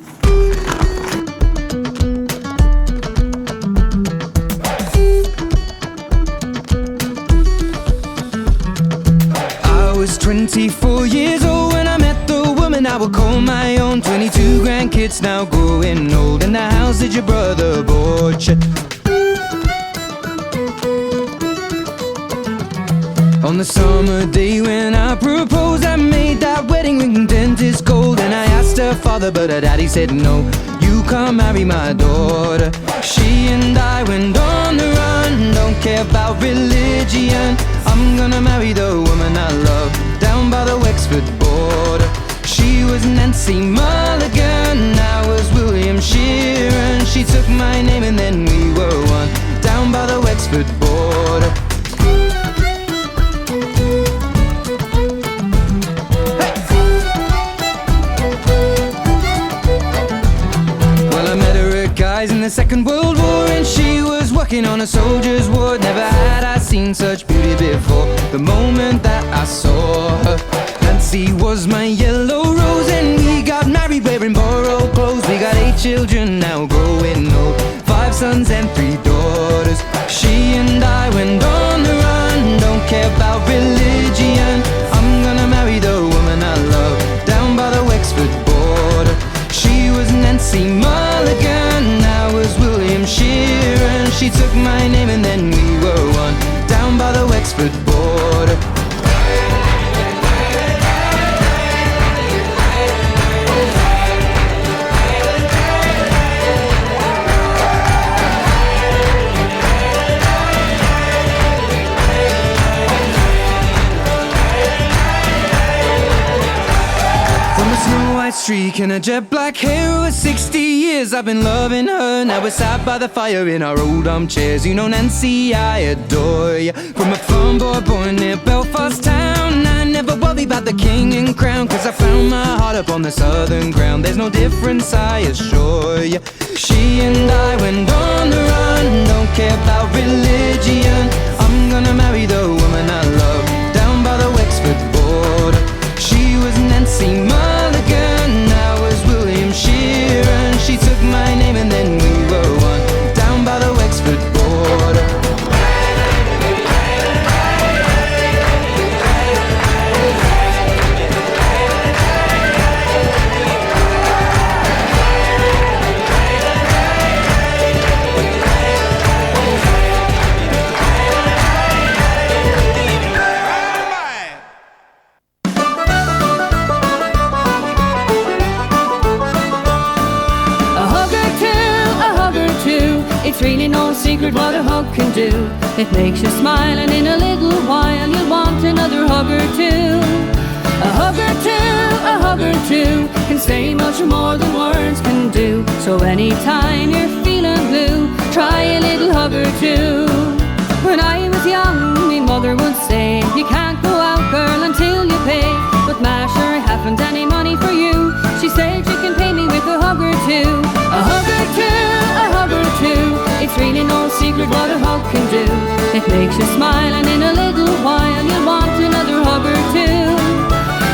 I was 24 years old when I met the woman I would call my own. 22 grandkids now growing old, and the house that your brother bought you. On the summer day when I proposed, I made that wedding ring dentist gold. And I asked her father, but her daddy said no, you can't marry my daughter. She and I went on the run, don't care about religion. I'm gonna marry the woman I love, down by the Wexford border. She was Nancy Mulligan, I was William Sheeran. She took my name and then we were one, down by the Wexford border. In the Second World War, and she was working on a soldier's ward. Never had I seen such beauty before, the moment that I saw her. Nancy was my yellow rose, and we got married wearing borrowed clothes. We got 8 children now growing old, 5 sons and 3 daughters. She and I went on the run, don't care about religion. I'm gonna marry the woman I love, down by the Wexford border. She was Nancy Mulligan, I was William Sheeran. She took my name and then we were one, down by the Wexford border. Streak and a jet black hair. Over 60 years I've been loving her. Now we're sat by the fire in our old armchairs. You know, Nancy, I adore you. From a farm boy born near Belfast town, I never worry about the king and crown, cause I found my heart up on the southern ground. There's no difference, I assure you. She and I went on the run, don't care about religion. I'm gonna marry the woman I love, down by the Wexford border. She was Nancy Mulligan, I was William Sheeran. She took my name and then we were one, down by the Wexford border. It's really no secret what a hug can do. It makes you smile, and in a little while you'll want another hug or two. A hug or two, a hug or two can say much more than words can do. So anytime you're feeling blue, try a little hug or two. When I was young, my mother would say, you can't go out, girl, until you pay. But ma, sure, I haven't any money for you. She said you can pay me with a hug or two. A hug or two, a hug or two. It's really no secret what a hug can do. It makes you smile, and in a little while you'll want another hug or two.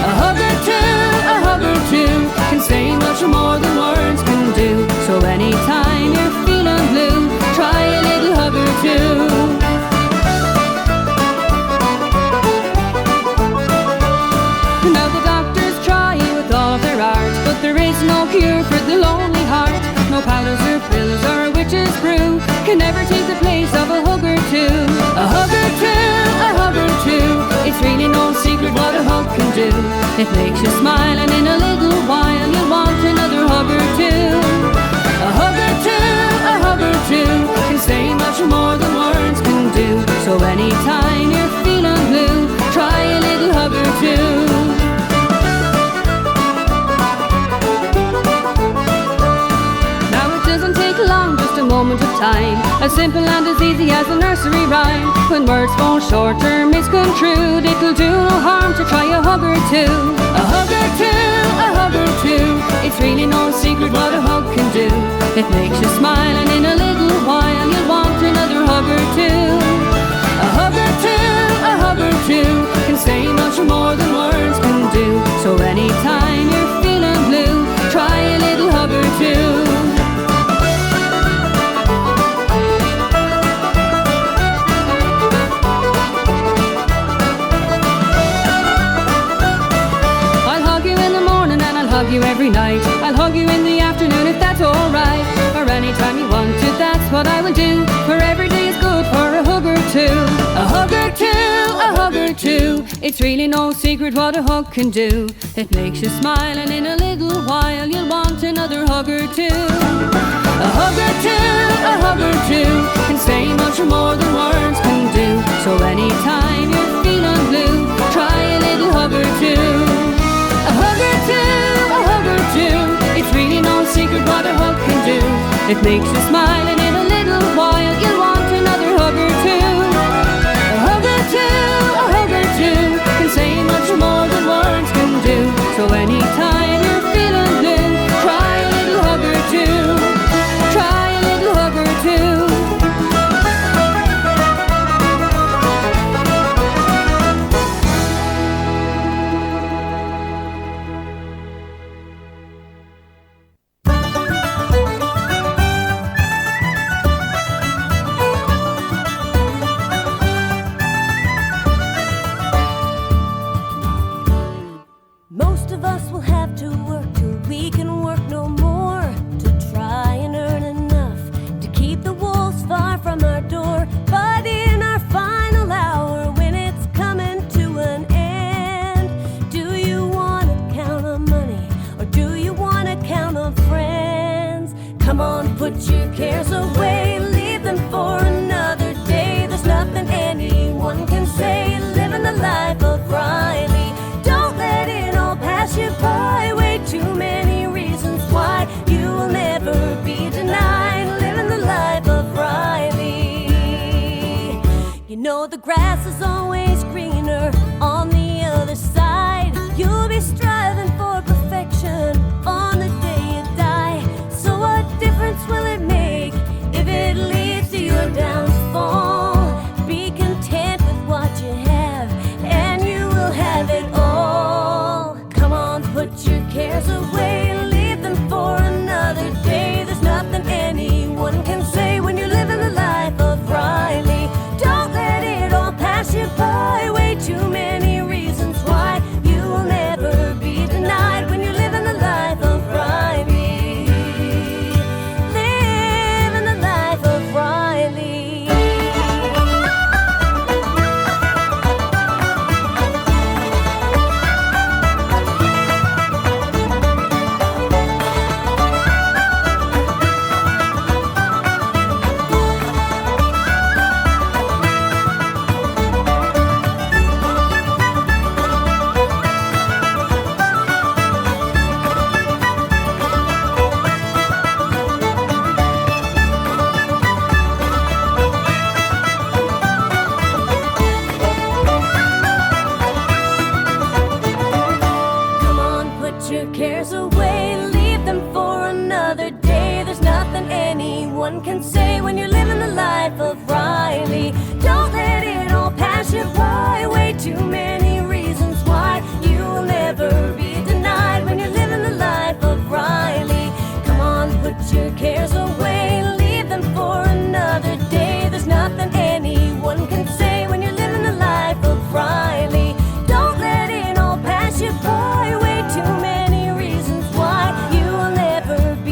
A hug or two, a hug or two can say much more than words can do. the lonely heart. No powders or pills or a witch's brew can ever take the place of a hug or two. A hug or two, a hug or two. It's really no secret what a hug can do. It makes you smile, and in a little while you'll want another hug or two. A hug or two, a hug or two can say much more than words can do. So anytime you're feeling blue, try a little hug or two. Now it doesn't take long, just a moment of time, as simple and as easy as a nursery rhyme. When words fall short or misconstrued, it'll do no harm to try a hug or two. A hug or two, a hug or two. It's really no secret what a hug can do. It makes you smile, and in a little while you'll want another hug or two. A hug or two, a hug or two can say much more than words can do. So anytime you're feeling blue, try a little hug or two. I'll hug you every night. I'll hug you in the afternoon if that's alright. Or anytime you want to, that's what I will do. For every day is good for a hug or two. A hug or two, a hug or two. It's really no secret what a hug can do. It makes you smile, and in a little while you'll want another hug or two. A hug or two, a hug or two can say much more than words can do. So anytime you're feeling blue, try a little hug or two. A hug or two, a hug or two. It's really no secret what a hug can do. It makes you smile, and in a little while you'll want another hug or two. A hug or two, a hug or two can say much more than words can do. So anytime you're feeling blue, try a little hug or two. Try a little hug or two. Most of us will have to work till we can work no more, to try and earn enough to keep the wolves far from our door. But in our final hour, when it's coming to an end, do you want to count on money, or do you want to count on friends? Come on, put your cares away, leave them for another day. There's nothing anyone can say, living the life of Riley. Don't let it all pass you by. Way too many reasons why you will never be denied, living the life of Riley. You know the grass is always greener on the other side. You'll be striving for perfection on the day you die. So what difference will it make if it leads to your downfall? Be content with what you have, and you will have it all. Come on, put your cares away, leave them for another day. There's nothing anyone can say when you're living the life of Riley. Don't let it all pass you by. Way too many reasons why you will never be denied when you're living the life of Riley. Living the life of Riley. Come on, put your cares away, leave them for another day. There's nothing anyone can say when you're living the life of Riley. Don't let it all pass you by. Way too many reasons why you will never be denied when you're living the life of Riley. Come on, put your cares away, leave them for another day. There's nothing anyone can say when you're living the life of Riley. Don't let it all pass you by. Way too many reasons why you will never be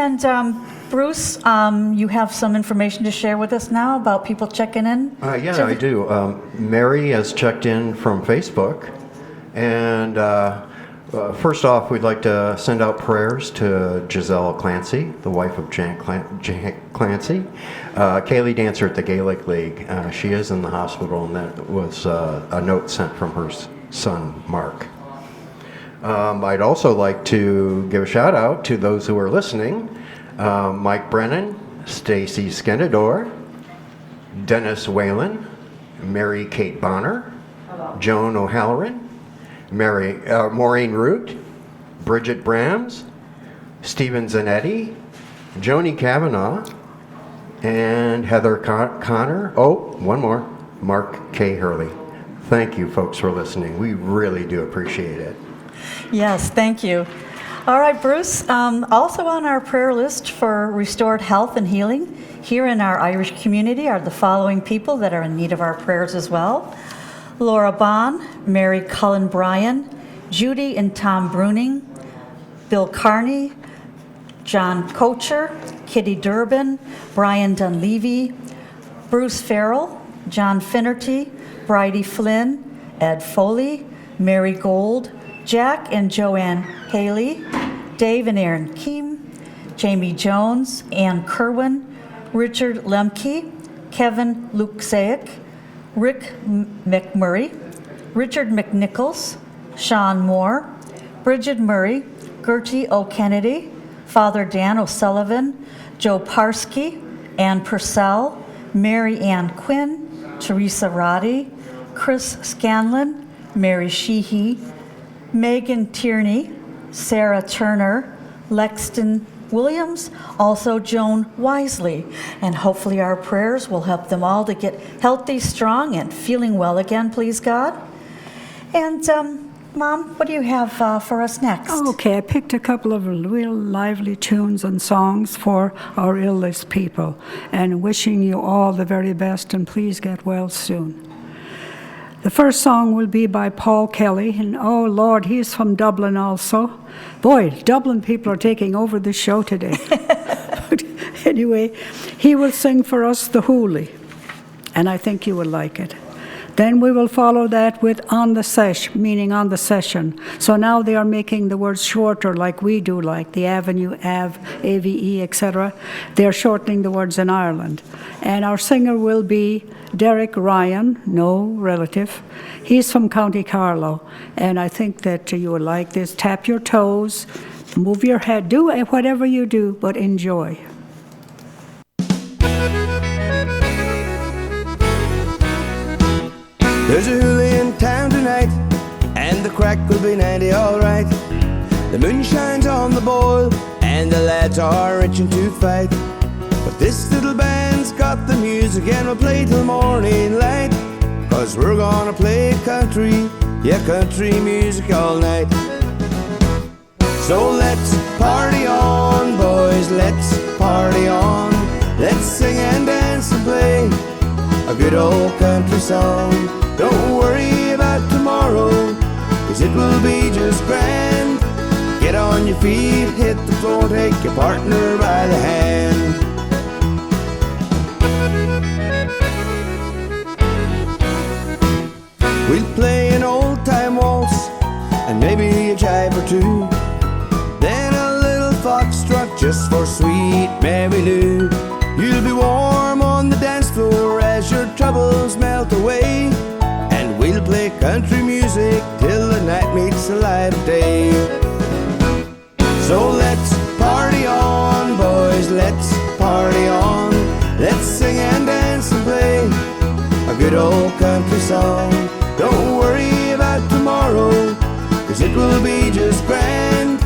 And Bruce, you have some information to share with us now about people checking in? Yeah, I do. Mary has checked in from Facebook. And first off, we'd like to send out prayers to Giselle Clancy, the wife of Jack Clancy, Kaylee dancer at the Gaelic League. She is in the hospital, and that was a note sent from her son, Mark. I'd also like to give a shout out to those who are listening. Mike Brennan, Stacy Skenador, Dennis Whalen, Mary Kate Bonner, Joan O'Halloran, Maureen Root, Bridget Brams, Stephen Zanetti, Joni Kavanaugh, and Heather Connor. Oh, one more, Mark K. Hurley. Thank you, folks, for listening. We really do appreciate it. Yes, thank you. All right, Bruce, also on our prayer list for restored health and healing here in our Irish community are the following people that are in need of our prayers as well. Laura Bond, Mary Cullen Bryan, Judy and Tom Bruning, Bill Carney, John Kocher, Kitty Durbin, Brian Dunleavy, Bruce Farrell, John Finnerty, Bridie Flynn, Ed Foley, Mary Gold, Jack and Joanne Haley, Dave and Aaron Keem, Jamie Jones, Ann Kerwin, Richard Lemke, Kevin Luksaic, Rick McMurray, Richard McNichols, Sean Moore, Bridget Murray, Gertie O'Kennedy, Father Dan O'Sullivan, Joe Parsky, Ann Purcell, Mary Ann Quinn, Teresa Roddy, Chris Scanlon, Mary Sheehy, Megan Tierney, Sarah Turner, Lexton Williams, also Joan Wisely. And hopefully our prayers will help them all to get healthy, strong, and feeling well again, please God. And Mom, what do you have for us next? Okay, I picked a couple of real lively tunes and songs for our illness people, and wishing you all the very best, and please get well soon. The first song will be by Paul Kelly, and oh Lord, he's from Dublin also. Boy, Dublin people are taking over the show today. But anyway, he will sing for us the Hooli, and I think you will like it. Then we will follow that with on the sesh, meaning on the session. So now they are making the words shorter like we do, like the avenue, av, ave, etc. They are shortening the words in Ireland. And our singer will be Derek Ryan, no relative. He's from County Carlow. And I think that you will like this. Tap your toes, move your head, do whatever you do, but enjoy. There's a hoolie in town tonight, and the crack will be 90 alright. The moon shines on the boil, and the lads are itching to fight. But this little band's got the music, and we'll play till morning light. 'Cause we're gonna play country, yeah, country music all night. So let's party on, boys, let's party on. Let's sing and dance and play a good old country song. Don't worry about tomorrow, 'cause it will be just grand. Get on your feet, hit the floor, take your partner by the hand. We'll play an old-time waltz, and maybe a jive or two. Then a little foxtrot just for sweet Mary Lou. You'll be warm on the dance floor as your troubles melt away. We'll play country music till the night meets the light of day. So let's party on, boys, let's party on. Let's sing and dance and play a good old country song. Don't worry about tomorrow, 'cause it will be just grand.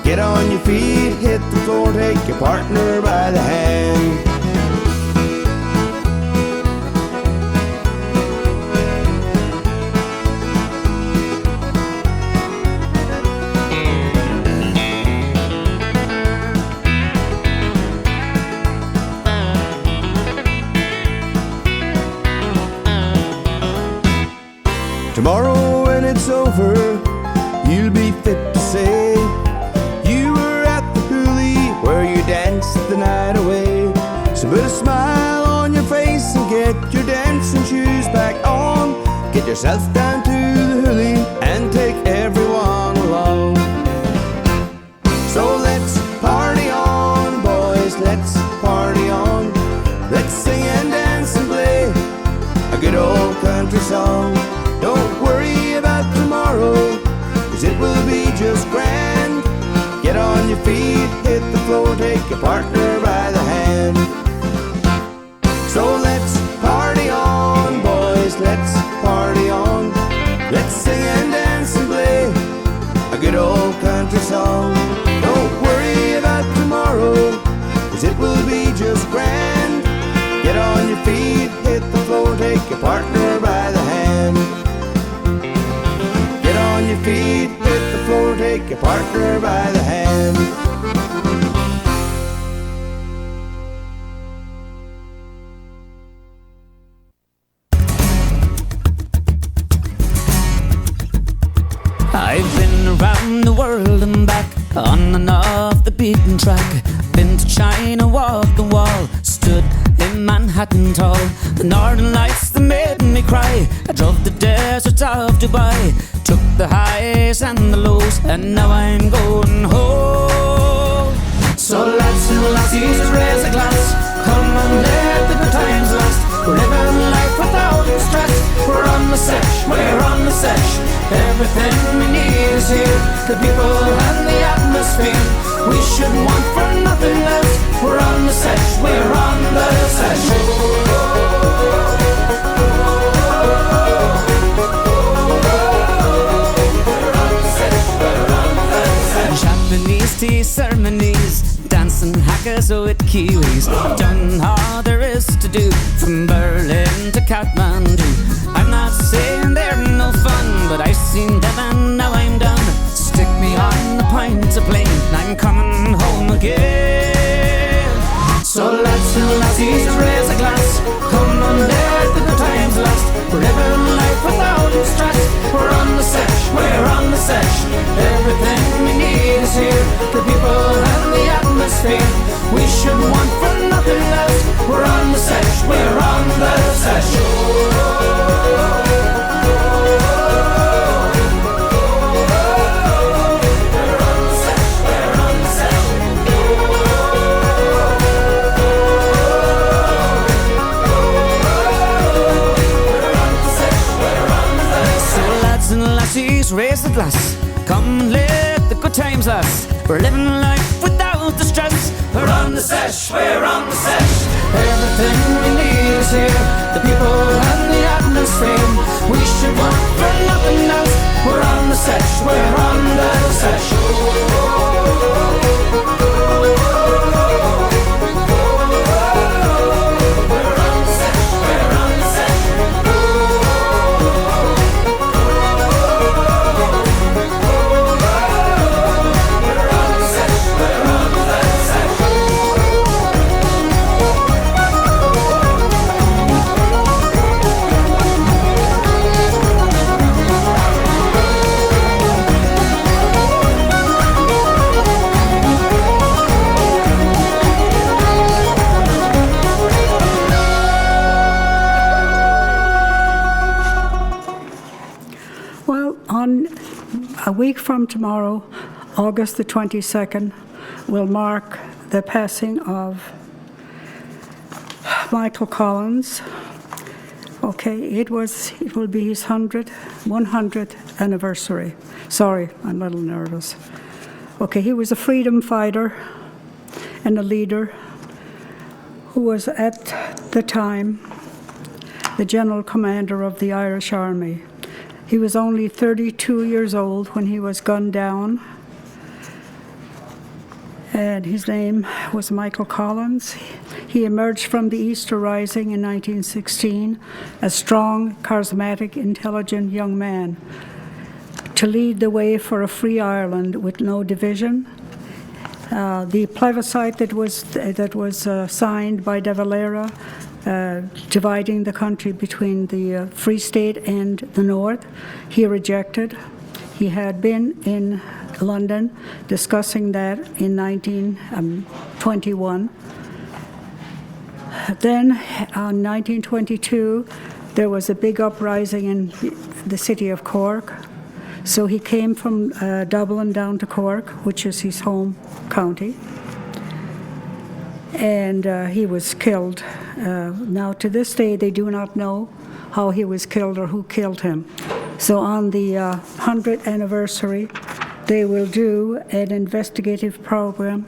Get on your feet, hit the floor, take your partner by the hand. Tomorrow when it's over, you'll be fit to say you were at the hoolie where your dad yourself down to the Hoolie and take everyone along. So let's party on, boys, let's party on. Let's sing and dance and play a good old country song. Don't worry about tomorrow, 'cause it will be just grand. Get on your feet, hit the floor, take your partner by the hand. So let's party on, boys, let's party on. Let's sing and dance and play a good old country song. Don't worry about tomorrow, 'cause it will be just grand. Get on your feet, hit the floor, take your partner by the hand. Get on your feet, hit the floor, take your partner by the hand. I've been around the world and back, on and off the beaten track. Been to China, walked the wall, stood in Manhattan tall. The northern lights that made me cry, I drove the deserts of Dubai, took the highs and the lows, and now I'm going home. So lads and lassies, raise a glass, come and let the good times last. We're living life without stress, we're on the sesh, we're on the sesh. Everything we need is here, the people and the atmosphere. We should want for nothing less. We're on the sesh, we're on the sesh. Japanese tea ceremonies, dancing hackers with Kiwis. I've done all there is to do, from Berlin to Kathmandu. I'm not saying they're no fun, but I've seen them and now I'm done. Stick me on the Pointer plane, I'm coming home again. So lads and lassies, raise a glass, come on, let the good times last. We're living life without stress, we're on the sesh, we're on the sesh. Everything we need is here, the people and the atmosphere. We should want for nothing less. We're on the sesh, we're on the sesh. Raise the glass, come let the good times last. We're living life without the stress. We're on the sesh, we're on the sesh. Everything we need is here, the people and the atmosphere. We should want for nothing else. We're on the sesh, we're on the sesh. A week from tomorrow, August the 22nd, will mark the passing of Michael Collins. Okay, it will be his 100th anniversary. Sorry, I'm a little nervous. Okay, he was a freedom fighter and a leader who was at the time the General Commander of the Irish Army. He was only 32 years old when he was gunned down, and his name was Michael Collins. He emerged from the Easter Rising in 1916, a strong, charismatic, intelligent young man, to lead the way for a free Ireland with no division. The plebiscite that was signed by De Valera, dividing the country between the Free State and the North, he rejected. He had been in London discussing that in 1921. Then, in 1922, there was a big uprising in the city of Cork. So he came from Dublin down to Cork, which is his home county. And he was killed. Now, to this day, they do not know how he was killed or who killed him. So on the 100th anniversary, they will do an investigative program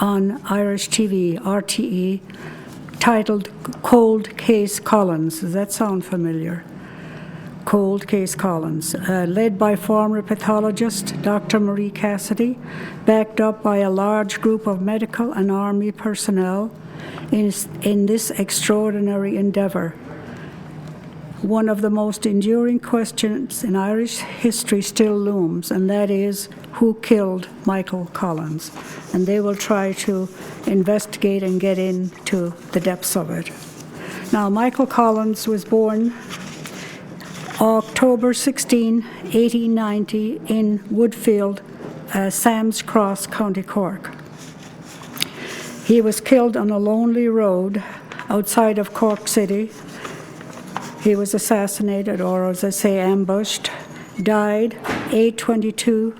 on Irish TV, RTE, titled Cold Case Collins. Does that sound familiar? Cold Case Collins, led by former pathologist Dr. Marie Cassidy, backed up by a large group of medical and army personnel in this extraordinary endeavor. One of the most enduring questions in Irish history still looms, and that is, who killed Michael Collins? And they will try to investigate and get into the depths of it. Now, Michael Collins was born October 16, 1890, in Woodfield, Sam's Cross, County Cork. He was killed on a lonely road outside of Cork City. He was assassinated, or as I say, ambushed, died 8/22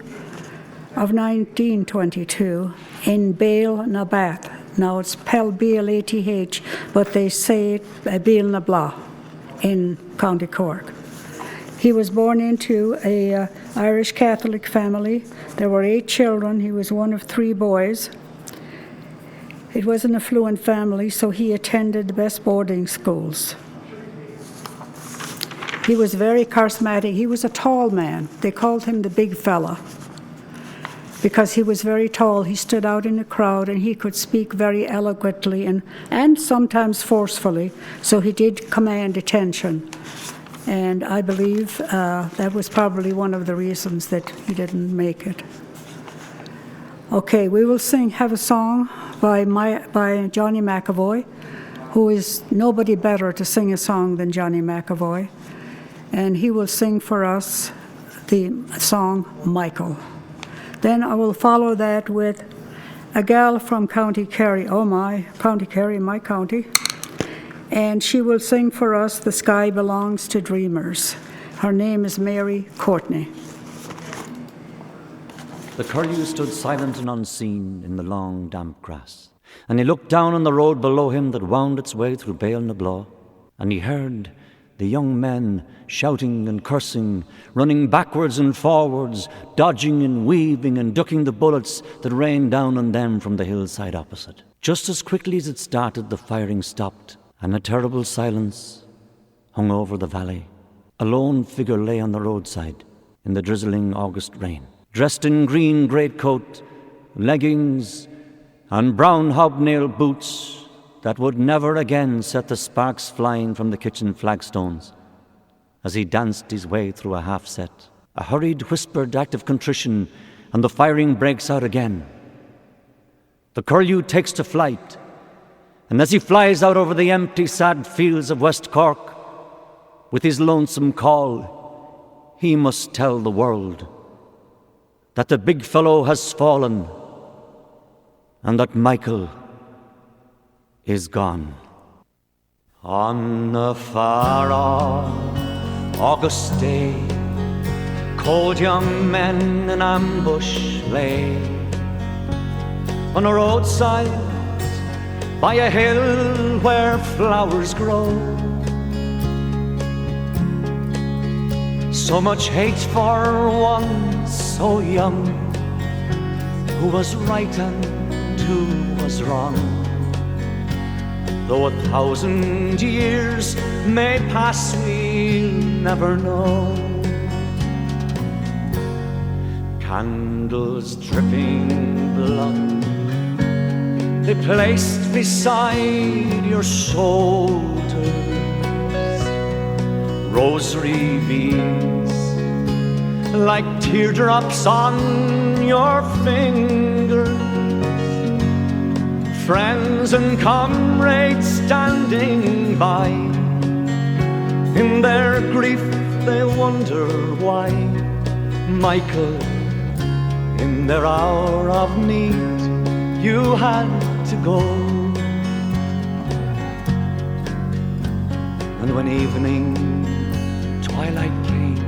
of 1922 in Bale na Bath. Now it's spelled B-L-A-T-H, but they say Bale na Blah in County Cork. He was born into an Irish Catholic family. There were 8 children. He was one of 3 boys. It was an affluent family, so he attended the best boarding schools. He was very charismatic. He was a tall man. They called him the big fella because he was very tall. He stood out in the crowd, and he could speak very eloquently and sometimes forcefully, so he did command attention. And I believe that was probably one of the reasons that he didn't make it. Okay, we will have a song by Johnny McEvoy, who is nobody better to sing a song than Johnny McEvoy. And he will sing for us the song Michael. Then I will follow that with a gal from County Kerry, County Kerry, my county. And she will sing for us The Sky Belongs to Dreamers. Her name is Mary Courtney. The curlew stood silent and unseen in the long, damp grass. And he looked down on the road below him that wound its way through Bale na Blah. And he heard the young men shouting and cursing, running backwards and forwards, dodging and weaving and ducking the bullets that rained down on them from the hillside opposite. Just as quickly as it started, the firing stopped, and a terrible silence hung over the valley. A lone figure lay on the roadside in the drizzling August rain, dressed in green greatcoat, leggings, and brown hobnail boots that would never again set the sparks flying from the kitchen flagstones as he danced his way through a half-set. A hurried, whispered act of contrition, and the firing breaks out again. The curlew takes to flight, and as he flies out over the empty, sad fields of West Cork, with his lonesome call, he must tell the world that the big fellow has fallen and that Michael is gone. On the far off August day, cold young men in ambush lay on a roadside by a hill where flowers grow. So much hate for one so young, who was right and who was wrong. Though 1,000 years may pass, we'll never know. Candles dripping blood, they placed beside your shoulders, rosary beads like teardrops on your fingers. Friends and comrades standing by, in their grief they wonder why Michael, in their hour of need, you had to go. And when evening twilight came,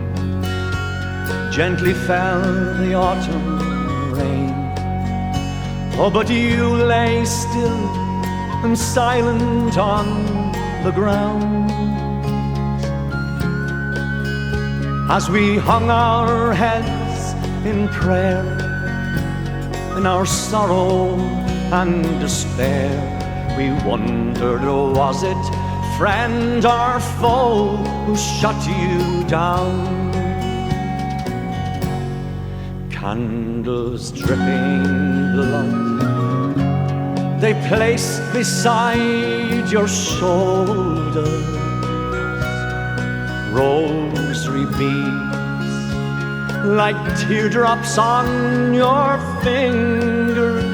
gently fell the autumn rain. Oh, but you lay still and silent on the ground, as we hung our heads in prayer, in our sorrow and despair. We wondered, was it friend or foe who shut you down? Candles dripping blood they placed beside your shoulders, rosary beads like teardrops on your fingers.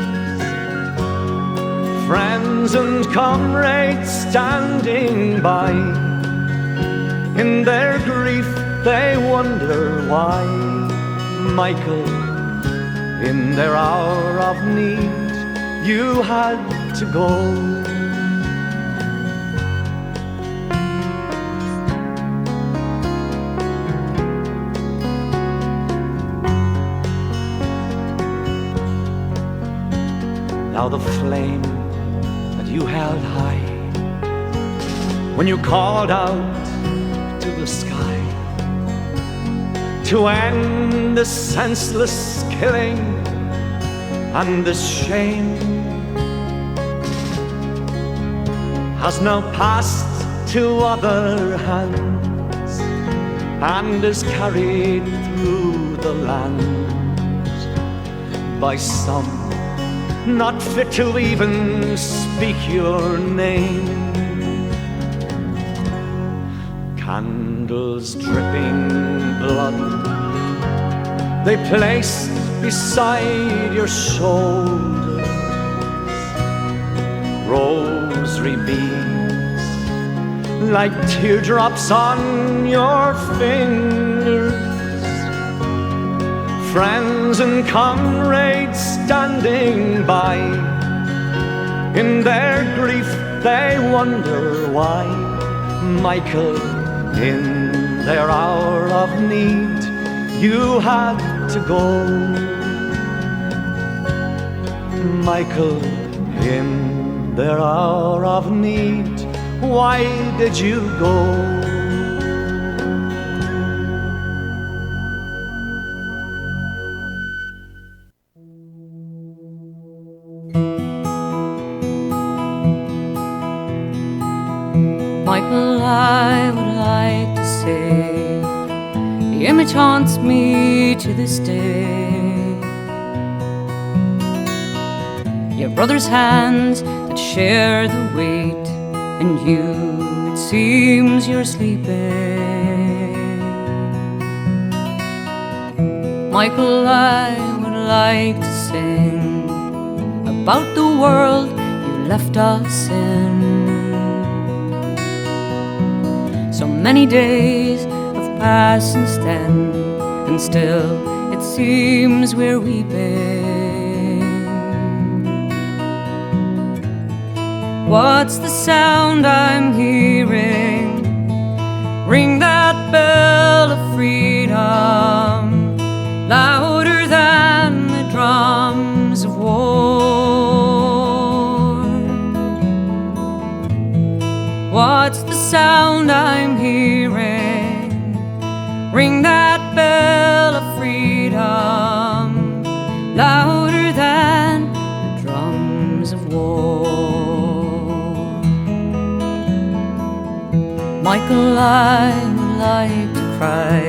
Friends and comrades standing by, in their grief they wonder why. Michael, in their hour of need, you had to go. Now the flame that you held high, when you called out to the sky to end this senseless killing and this shame, has now passed to other hands and is carried through the land by some not fit to even speak your name. Candles dripping blood they placed beside your shoulders, rosary beads like teardrops on your fingers. Friends and comrades standing by, in their grief they wonder why. Michael, in their hour of need, you had to go. Michael, in their hour of need, why did you go? Michael, I would like to say the image haunts me to this day. Your brother's hands that share the weight, and you, it seems you're sleeping. Michael, I would like to sing about the world you left us in. So many days have passed since then, and still it seems we're weeping. What's the sound I'm hearing? Ring that bell of freedom, louder than the drums of war. What's the sound I'm hearing? Ring that bell of freedom, louder than the drums of war. Michael, I would like to cry,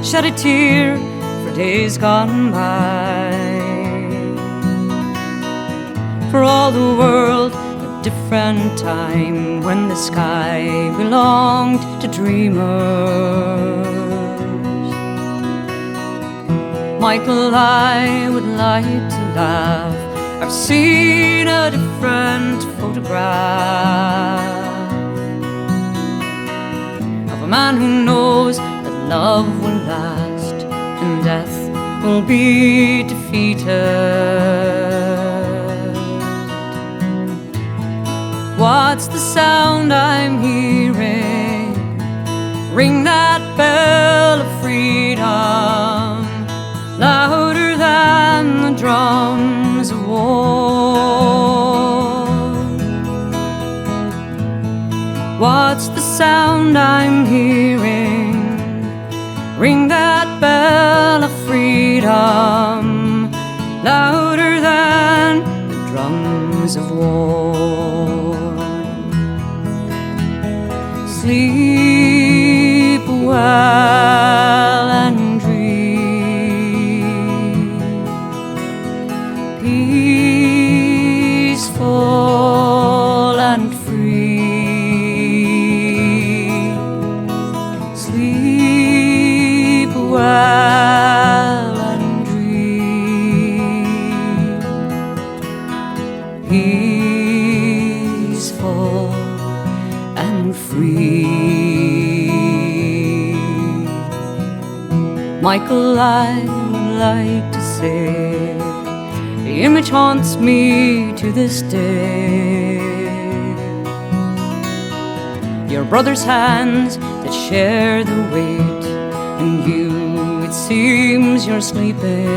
shed a tear for days gone by, for all the world different time when the sky belonged to dreamers. Michael, I would like to laugh, I've seen a different photograph of a man who knows that love will last and death will be defeated. What's the sound I'm hearing? Ring that bell of freedom, louder than the drums of war. What's the sound I'm hearing? Ring that bell of freedom, louder than the drums of war. Sleep well and dream, peaceful and free. Sleep well and dream, peaceful and free. Michael, I would like to say, the image haunts me to this day. Your brother's hands that share the weight, and you, it seems you're sleeping.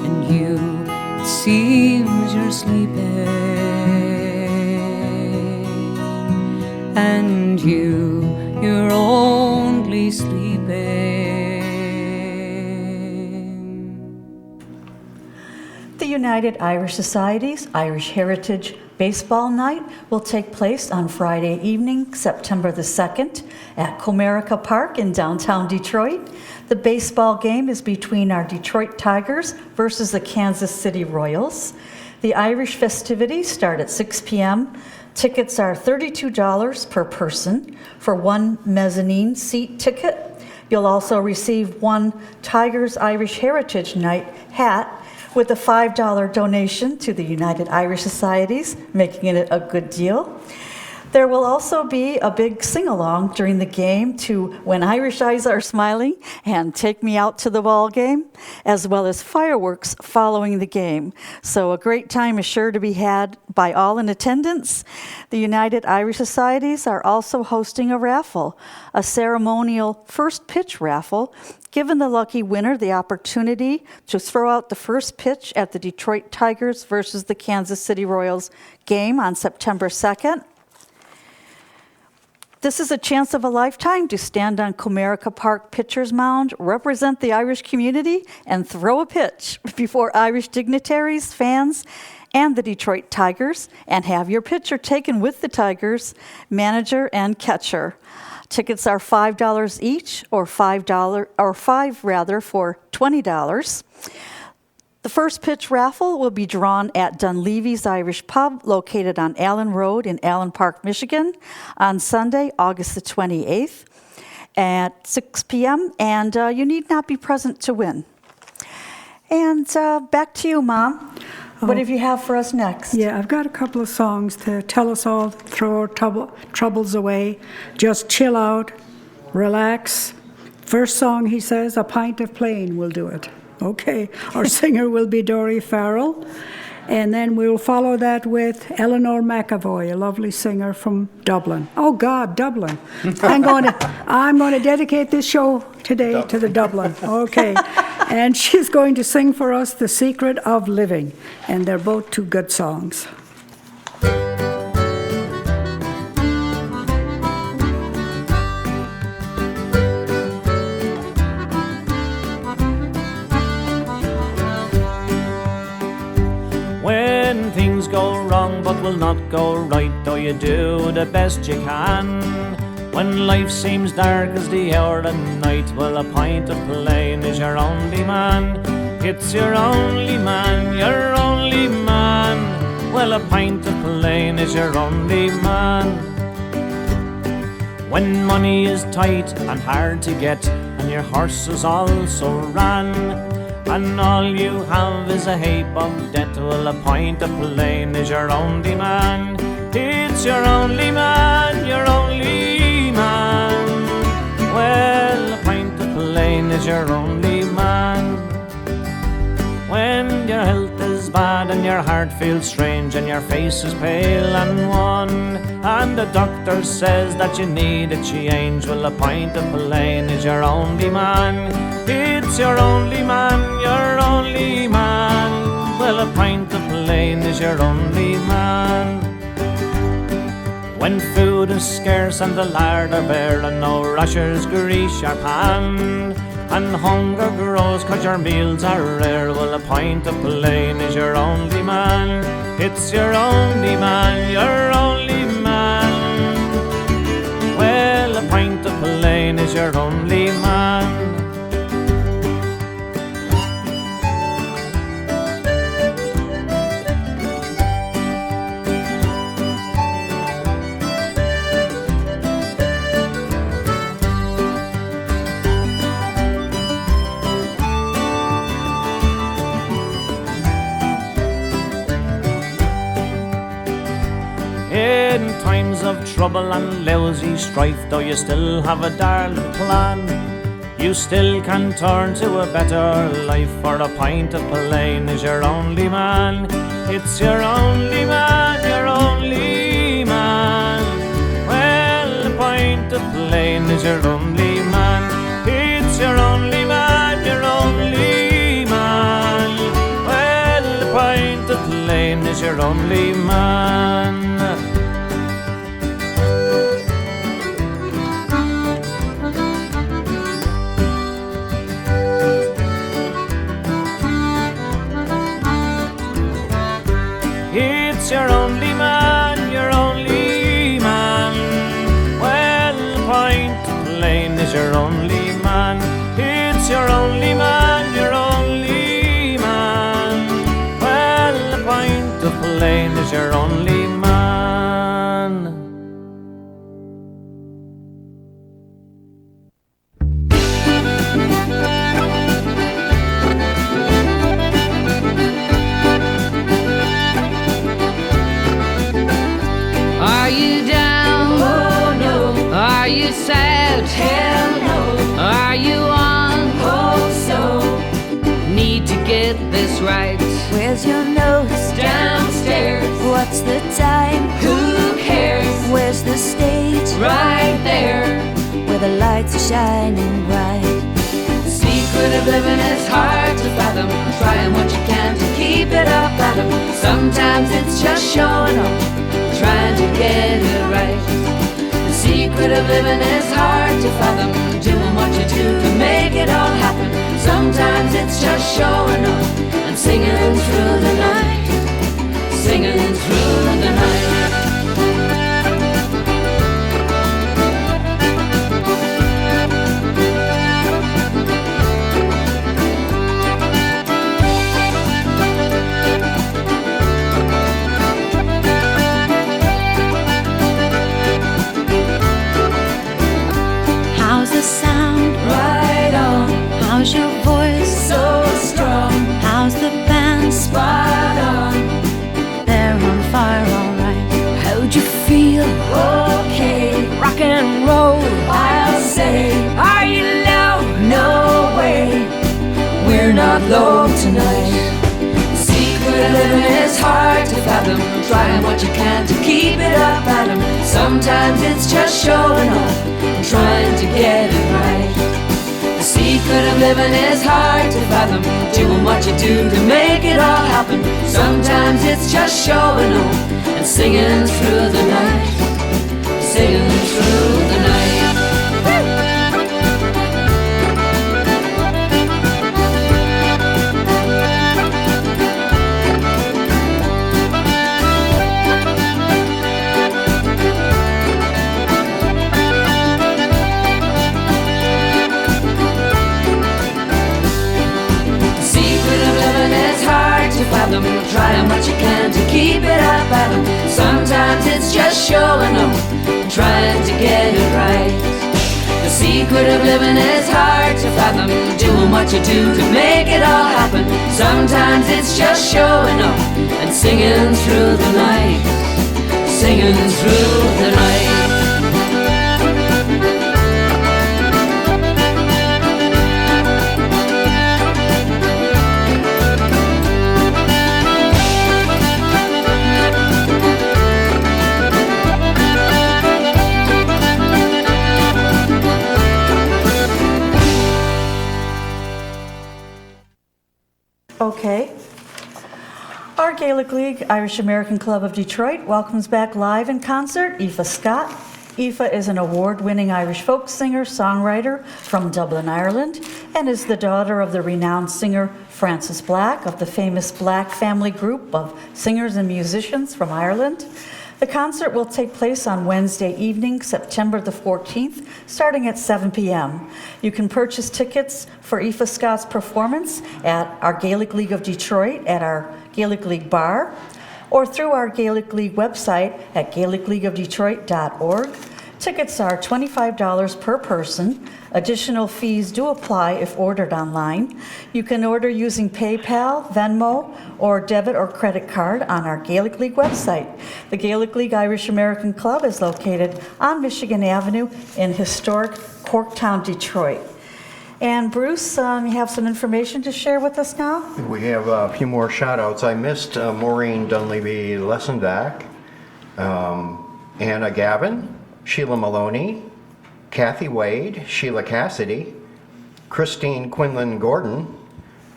And you, it seems you're sleeping. And you're only sleeping. The United Irish Society's Irish Heritage Baseball Night will take place on Friday evening, September the 2nd at Comerica Park in downtown Detroit. The baseball game is between our Detroit Tigers versus the Kansas City Royals. The Irish festivities start at 6 p.m. Tickets are $32 per person for one mezzanine seat ticket. You'll also receive one Tigers Irish Heritage Night hat with a $5 donation to the United Irish Societies, making it a good deal. There will also be a big sing-along during the game to When Irish Eyes Are Smiling and Take Me Out to the Ball Game, as well as fireworks following the game. So a great time is sure to be had by all in attendance. The United Irish Societies are also hosting a raffle, a ceremonial first pitch raffle, giving the lucky winner the opportunity to throw out the first pitch at the Detroit Tigers versus the Kansas City Royals game on September 2nd. This is a chance of a lifetime to stand on Comerica Park Pitcher's Mound, represent the Irish community, and throw a pitch before Irish dignitaries, fans, and the Detroit Tigers, and have your picture taken with the Tigers, manager, and catcher. Tickets are $5 each, or $5 for $20. The first pitch raffle will be drawn at Dunleavy's Irish Pub, located on Allen Road in Allen Park, Michigan, on Sunday, August the 28th at 6 p.m., and you need not be present to win. And back to you, Mom. What have you have for us next? Yeah, I've got a couple of songs to tell us all to throw our troubles away, just chill out, relax. First song, he says, A Pint of Plain will do it. Okay, our singer will be Dory Farrell, and then we'll follow that with Eleanor McAvoy, a lovely singer from Dublin. Oh God, Dublin. I'm going to dedicate this show today to the Dublin. Okay, and she's going to sing for us The Secret of Living, and they're both two good songs. When things go wrong but will not go right, though you do the best you can. When life seems dark as the hour and night, well, a pint of plain is your only man. It's your only man, your only man. Well, a pint of plain is your only man. When money is tight and hard to get, and your horse is also ran, and all you have is a heap of debt, well, a pint of plain is your only man. It's your only man, your only man. Well, a pint of plain is your only man. When your health is bad and your heart feels strange and your face is pale and wan, and the doctor says that you need a change, well, a pint of Elaine is your only man. It's your only man, your only man. Well, a pint of Elaine is your only man. When food is scarce and the lard are bare and no rashers grease your pan, and hunger grows 'cause your meals are rare, well, a pint of Elaine is your only man. It's your only man, your only man. Well, a pint of Elaine is your only man. In times of trouble and lousy strife, though you still have a darling plan, you still can turn to a better life, for a pint of Elaine is your only man. It's your only man, your only man. Well, a pint of Elaine is your only man. It's your only man, your only man. Well, a pint of Elaine is your only man. It's your only man, your only man. Well, a pint of Elaine is your only man. It's your only man, your only man. Well, a pint of Elaine is your only man. Are you down? Oh no. Are you sad? Hell no. Are you on? Oh so. Need to get this right. Where's your nose? Downstairs. What's the time? Who cares? Where's the stage? Right there. Where the lights are shining bright. The secret of living is hard to fathom. Trying what you can to keep it up at 'em. Sometimes it's just showing up, trying to get it right. The secret of living is hard to fathom. Doing what you do to make it all happen. Sometimes it's just showing up and singing through the night. Singing through the night. How's the sound? Right on. How's your voice? So strong. How's the band? Spot on. They're on fire, alright. How'd you feel? Okay. Rock and roll. I'll say, are you low? No way. We're not low tonight. The secret of living is hard to fathom. Trying what you can to keep it up at 'em. Sometimes it's just showing off and trying to get it right. The secret of living is hard to fathom. Doing what you do to make it all happen. Sometimes it's just showing off and singing through the night. Singing through the night. Fathom, trying what you can to keep it up at 'em. Sometimes it's just showing up, trying to get it right. The secret of living is hard to fathom. Doing what you do to make it all happen. Sometimes it's just showing up and singing through the night. Singing through the night. Okay. Our Gaelic League Irish American Club of Detroit welcomes back live in concert Aoife Scott. Aoife is an award-winning Irish folk singer, songwriter from Dublin, Ireland, and is the daughter of the renowned singer Frances Black of the famous Black family group of singers and musicians from Ireland. The concert will take place on Wednesday evening, September the 14th, starting at 7 p.m. You can purchase tickets for Aoife Scott's performance at our Gaelic League of Detroit at our Gaelic League Bar, or through our Gaelic League website at GaelicLeagueofDetroit.org. Tickets are $25 per person. Additional fees do apply if ordered online. You can order using PayPal, Venmo, or debit or credit card on our Gaelic League website. The Gaelic League Irish American Club is located on Michigan Avenue in historic Corktown, Detroit. And Bruce, you have some information to share with us now? We have a few more shout-outs. I missed Maureen Dunleavy-Lessenbach, Anna Gavin, Sheila Maloney, Kathy Wade, Sheila Cassidy, Christine Quinlan Gordon,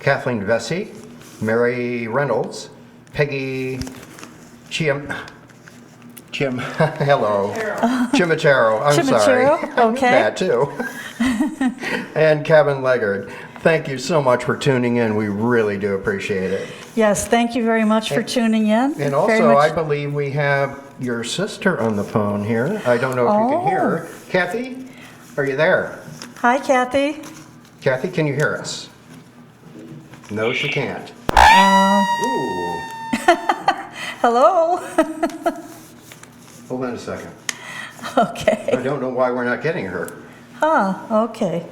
Kathleen Vesey, Mary Reynolds, Peggy hello. Chimachero, I'm sorry. Okay. That too. And Kevin Leggard. Thank you so much for tuning in. We really do appreciate it. Yes, thank you very much for tuning in. And also, I believe we have your sister on the phone here. I don't know if you can hear her. Kathy, are you there? Hi, Kathy. Kathy, can you hear us? No, she can't. Ooh. Hello. Hold on a second. Okay. I don't know why we're not getting her. Okay.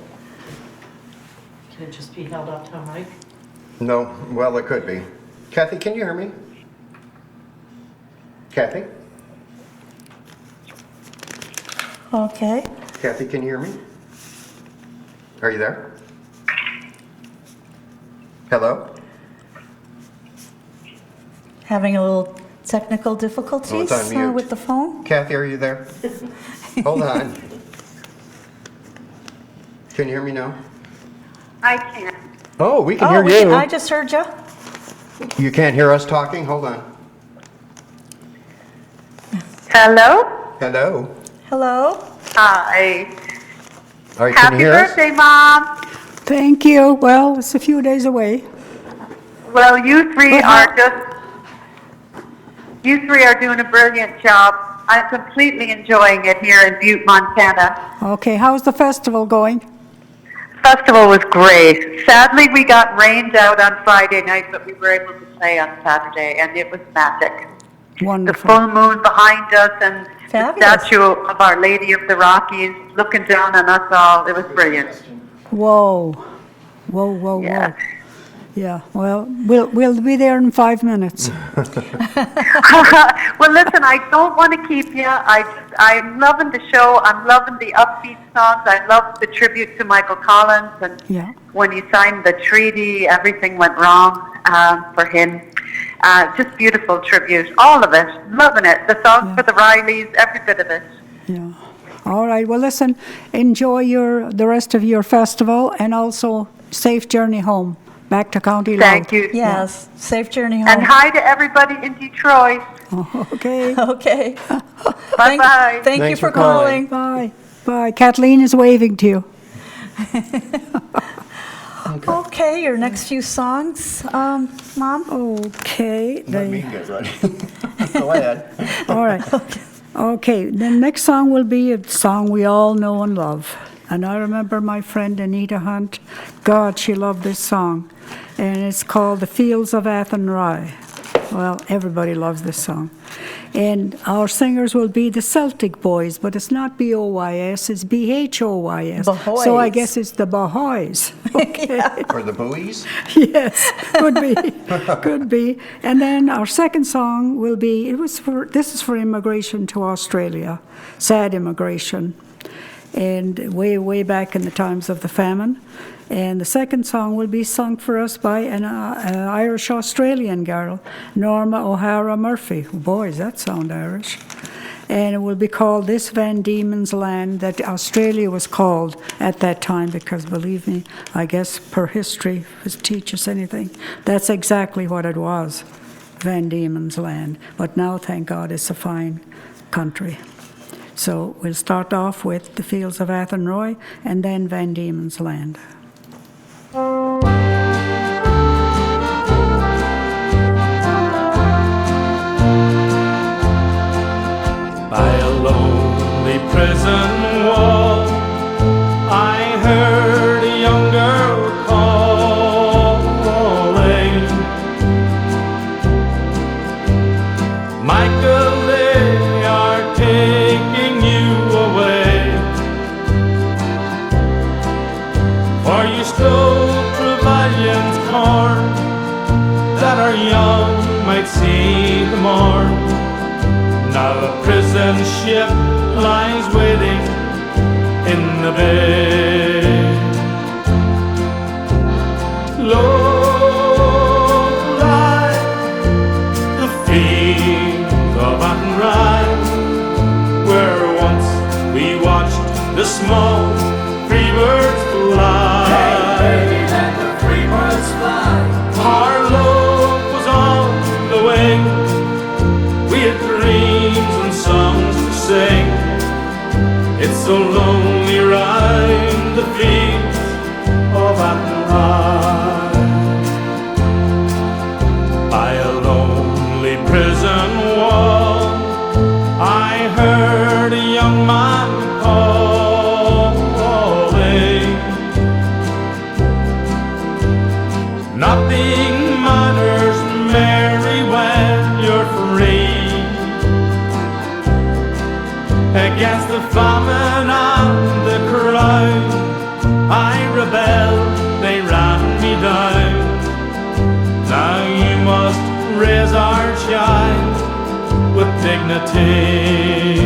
Can it just be held up to a mic? No, well, it could be. Kathy, can you hear me? Kathy? Okay. Kathy, can you hear me? Are you there? Hello? Having a little technical difficulties it's on mute. with the phone. Kathy, are you there? Hold on. Can you hear me now? I can. Oh, we can hear you. I just heard you. You can't hear us talking? Hold on. Hello? Hello? Hello? Hi. All right, can Happy you hear birthday, Mom. Thank you. Well, it's a few days away. Well, you three are doing a brilliant job. I'm completely enjoying it here in Butte, Montana. Okay, how's the festival going? Festival was great. Sadly, we got rained out on Friday night, but we were able to play on Saturday, and it was magic. Wonderful. The full moon behind us and the statue of Our Lady of the Rockies looking down on us all. It was brilliant. Whoa. Whoa, whoa, Yeah. whoa. Yeah, well, we'll be there in 5 minutes. Well, listen, I don't want to keep you. I'm loving the show. I'm loving the upbeat songs. I love the tribute to Michael Collins. And when he signed the treaty, everything went wrong for him. Just beautiful tribute. All of it. Loving it. The songs for the Rileys, every bit of it. Yeah. All right, well, listen, enjoy the rest of your festival and also safe journey home. Back to County Louth. Thank you. Yes, safe journey home. And hi to everybody in Detroit. Okay. Okay. Bye-bye. Thank you for calling. Bye. Bye. Kathleen is waving to you. Okay, your next few songs, Mom? Okay. Let me get ready. Go ahead. All right. Okay, the next song will be a song we all know and love. And I remember my friend Anita Hunt, God, she loved this song. And it's called The Fields of Athenry. Well, everybody loves this song. And our singers will be the Celtic Boys, but it's not B-O-Y-S, it's B-H-O-Y-S. Bahoys. So I guess it's the Bahoys. Okay. Or the buoys? Yes, could be, could be. And then our second song will be, this is for immigration to Australia, sad immigration, and way back in the times of the famine. And the second song will be sung for us by an Irish-Australian girl, Norma O'Hara Murphy. Boy, does that sound Irish. And it will be called This Van Diemen's Land, that Australia was called at that time, because believe me, I guess per history, if it teaches anything, that's exactly what it was, Van Diemen's Land. But now, thank God, it's a fine country. So we'll start off with the Fields of Athenry and then Van Diemen's Land. By a lonely prison wall, I heard a young girl calling, Michael, they are taking you away, for you stole Trevelyan's corn, that our young might see the morn. Now a prison ship lies waiting in the bay. Low lie the fields of Athenry, where once we watched the small free birds fly. Hey, let the free birds fly. Our love was on the wing. We had dreams and songs to sing. It's so lonely round the fields of Athenry. By a lonely prison wall, I heard a young man calling. Nothing matters, Mary, when you're free. Against the famine and the crowd, I rebelled, they ran me down. Now you must raise our child with dignity.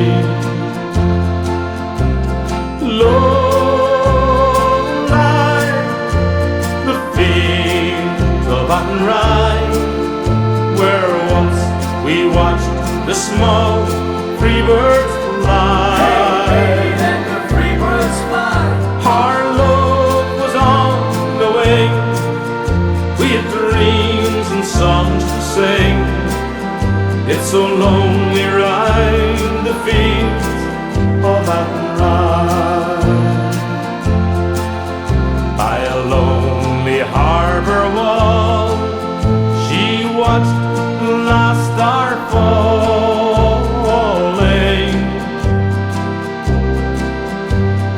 Low lie the fields of Athenry, where once we watched the small free birds fly. Hey, let the free birds fly. Our love was on the wing. We had dreams and songs to sing. It's so lonely round the fields of Athenry. By a lonely harbour wall, she watched the last star falling,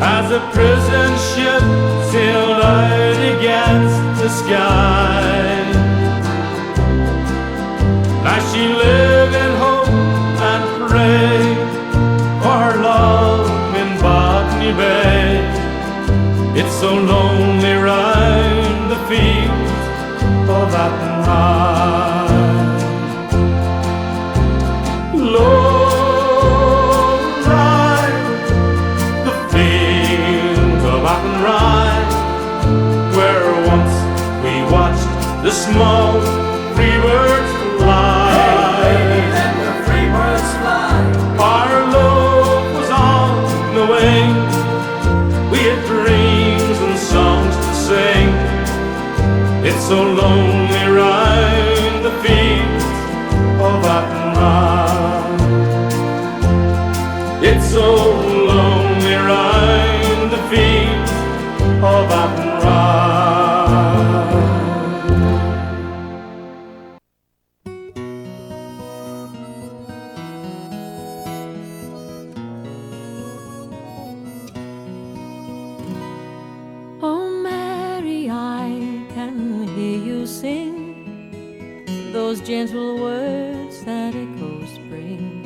as a prison ship sailed out against the sky. Now she lived in hope and prayed for her love in Botany Bay. It's so lonely round the fields of Athenry. Low lie the fields of Athenry, where once we watched the small free birds fly. Hey, let the free birds fly. Our love was on the wing. We had dreams and songs to sing. It's so lonely round the fields of Athenry. It's so lonely round the fields of Athenry. Oh Mary, I can hear you sing those gentle words that echo spring,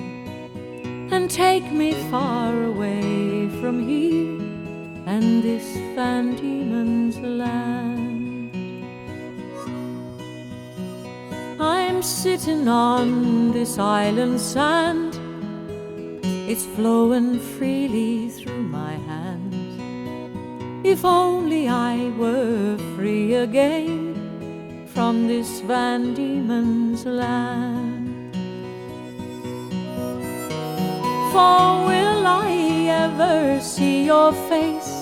and take me far away from here and this Van Diemen's Land. I'm sitting on this island sand, it's flowing freely through my hands. If only I were free again from this Van Diemen's Land. for will I ever see your face,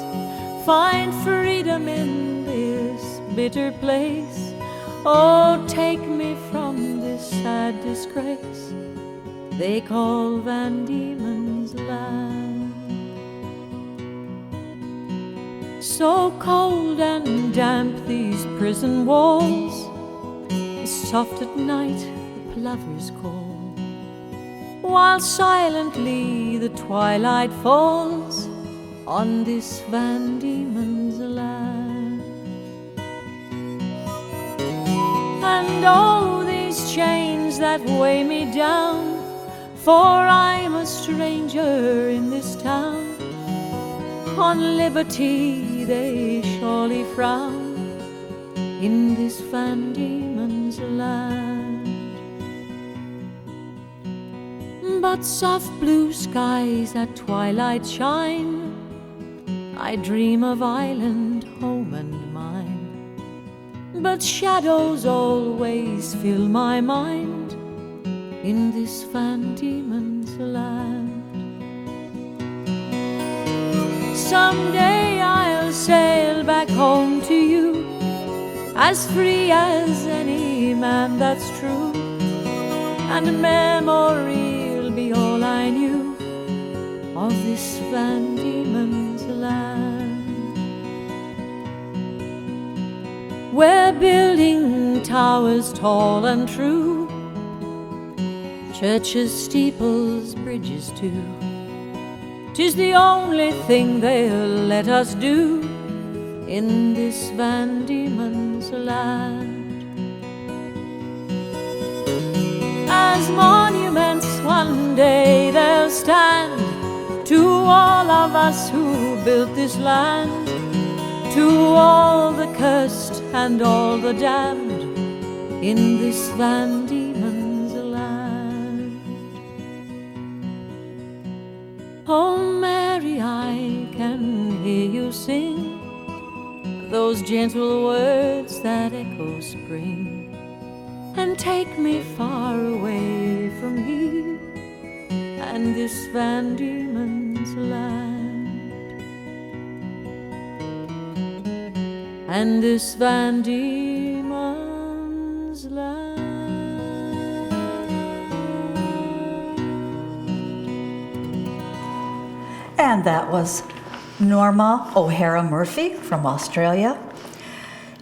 find freedom in this bitter place? Oh, take me from this sad disgrace they call Van Diemen's Land. So cold and damp these prison walls, soft at night the plovers call, while silently the twilight falls on this Van Diemen's Land. And oh, these chains that weigh me down, for I'm a stranger in this town. On liberty they surely frown in this Van Diemen's Land. But soft blue skies at twilight shine, I dream of island home and mine. But shadows always fill my mind in this Van Diemen's Land. Someday I'll sail back home to you, as free as any man that's true, and a memory'll be all I knew of this Van Diemen's Land. We're building towers tall and true, churches, steeples, bridges too. 'Tis the only thing they'll let us do in this Van Diemen's Land. As monuments one day they'll stand to all of us who built this land, to all the cursed and all the damned in this Van Diemen's Land. Oh Mary, I can hear you sing those gentle words that echo spring, and take me far away from here and this Van Diemen's Land, and this Van Diemen's Land. And that was Norma O'Hara Murphy from Australia.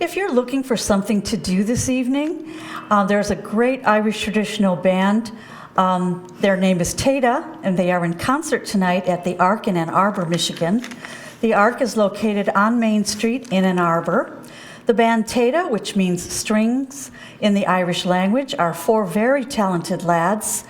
If you're looking for something to do this evening, there's a great Irish traditional band. Their name is 𝐾𝐞𝐭, and they are in concert tonight at the Ark in Ann Arbor, Michigan. The Ark is located on Main Street in Ann Arbor. The band 𝐾𝐞𝐭, which means strings in the Irish language, are four very talented lads.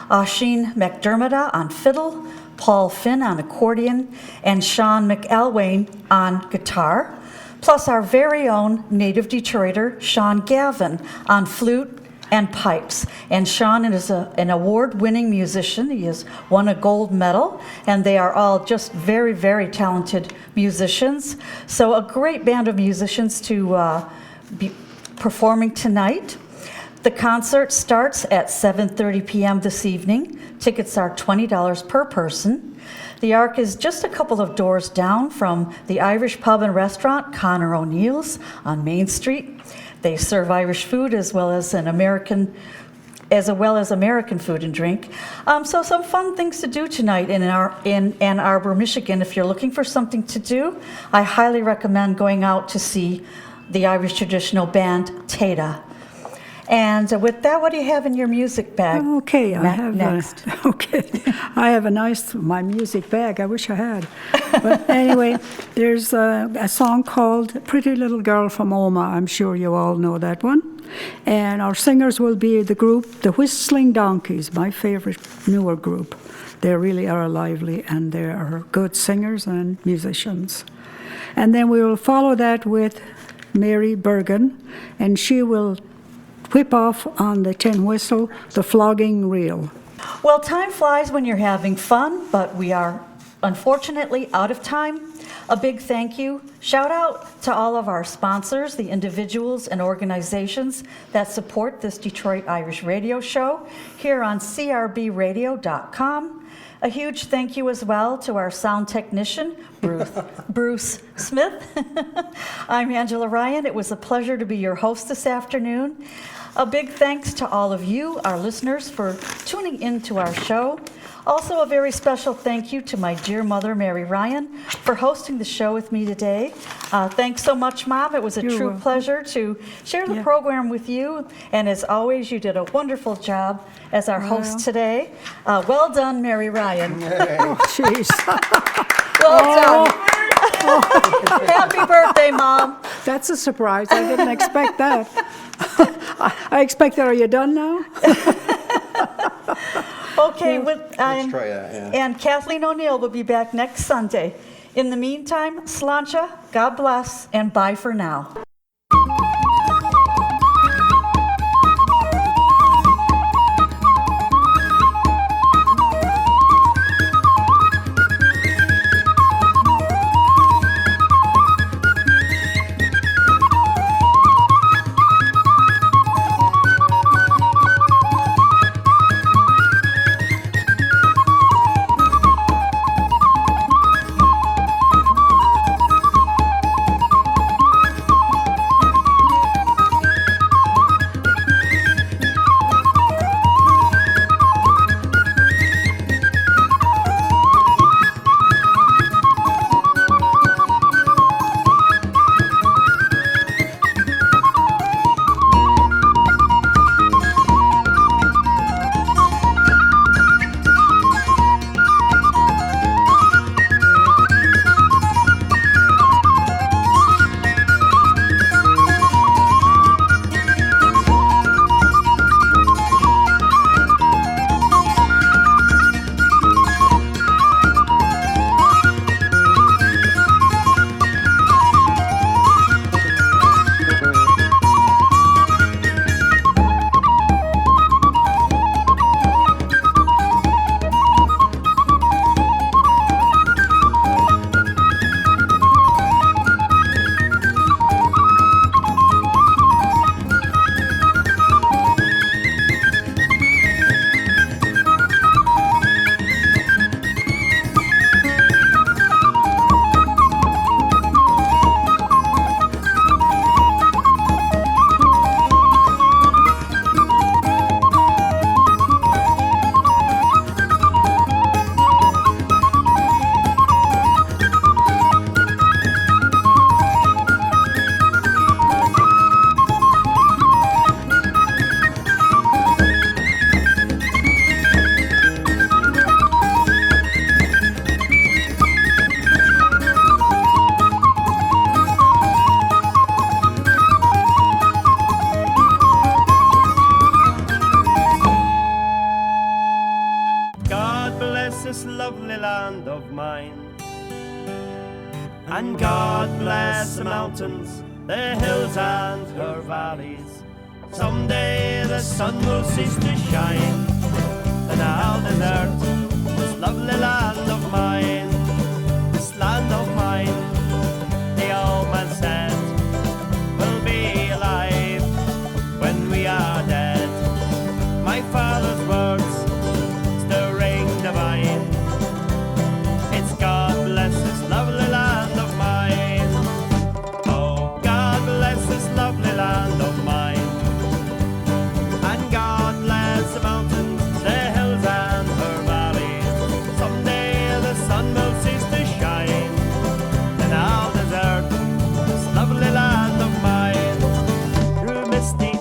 Oisín McDermott on fiddle, Paul Finn on accordion, and Sean McElwain on guitar, plus our very own native Detroiter, Sean Gavin, on flute and pipes. And Sean is an award-winning musician. He has won a gold medal, and they are all just very, very talented musicians. So a great band of musicians to be performing tonight. The concert starts at 7:30 p.m. this evening. Tickets are $20 per person. The Ark is just a couple of doors down from the Irish pub and restaurant, Conor O'Neill's on Main Street. They serve Irish food as well as American food and drink. So some fun things to do tonight in Ann Arbor, Michigan. If you're looking for something to do, I highly recommend going out to see the Irish traditional band 𝐾𝐞𝐭. And with that, what do you have in your music bag? Okay, I have next. I have my music bag. I wish I had. But anyway, there's a song called "Pretty Little Girl from Oma." I'm sure you all know that one. And our singers will be the group, the Whistling Donkeys, my favorite newer group. They really are lively, and they are good singers and musicians. And then we will follow that with Mary Bergen, and she will whip off on the tin whistle, the flogging reel. Well, time flies when you're having fun, but we are unfortunately out of time. A big thank you, shout out to all of our sponsors, the individuals and organizations that support this Detroit Irish radio show here on crbradio.com. A huge thank you as well to our sound technician, Bruce Smith. I'm Angela Ryan. It was a pleasure to be your host this afternoon. A big thanks to all of you, our listeners, for tuning in to our show. Also, a very special thank you to my dear mother, Mary Ryan, for hosting the show with me today. Thanks so much, Mom. It was a true pleasure to share the program with you. And as always, you did a wonderful job as our host today. Well done, Mary Ryan. Oh, jeez. Well done. Happy birthday, Mom. That's a surprise. I didn't expect that. I expected, are you done now? Okay, let's try that, and Kathleen O'Neill will be back next Sunday. In the meantime, Sláinte, God bless, and bye for now. And God bless the mountains, the hills and her valleys. Someday the sun will cease to shine, and I'll desert this lovely land of mine. This land of mine, the old man said, will be alive when we are dead. My father's words still ring divine. It's God bless this lovely land of mine. Oh, God bless this lovely land of mine. And God bless the mountains, the hills and her valleys. Someday the sun will cease to shine, and I'll desert this lovely land of mine. Through misty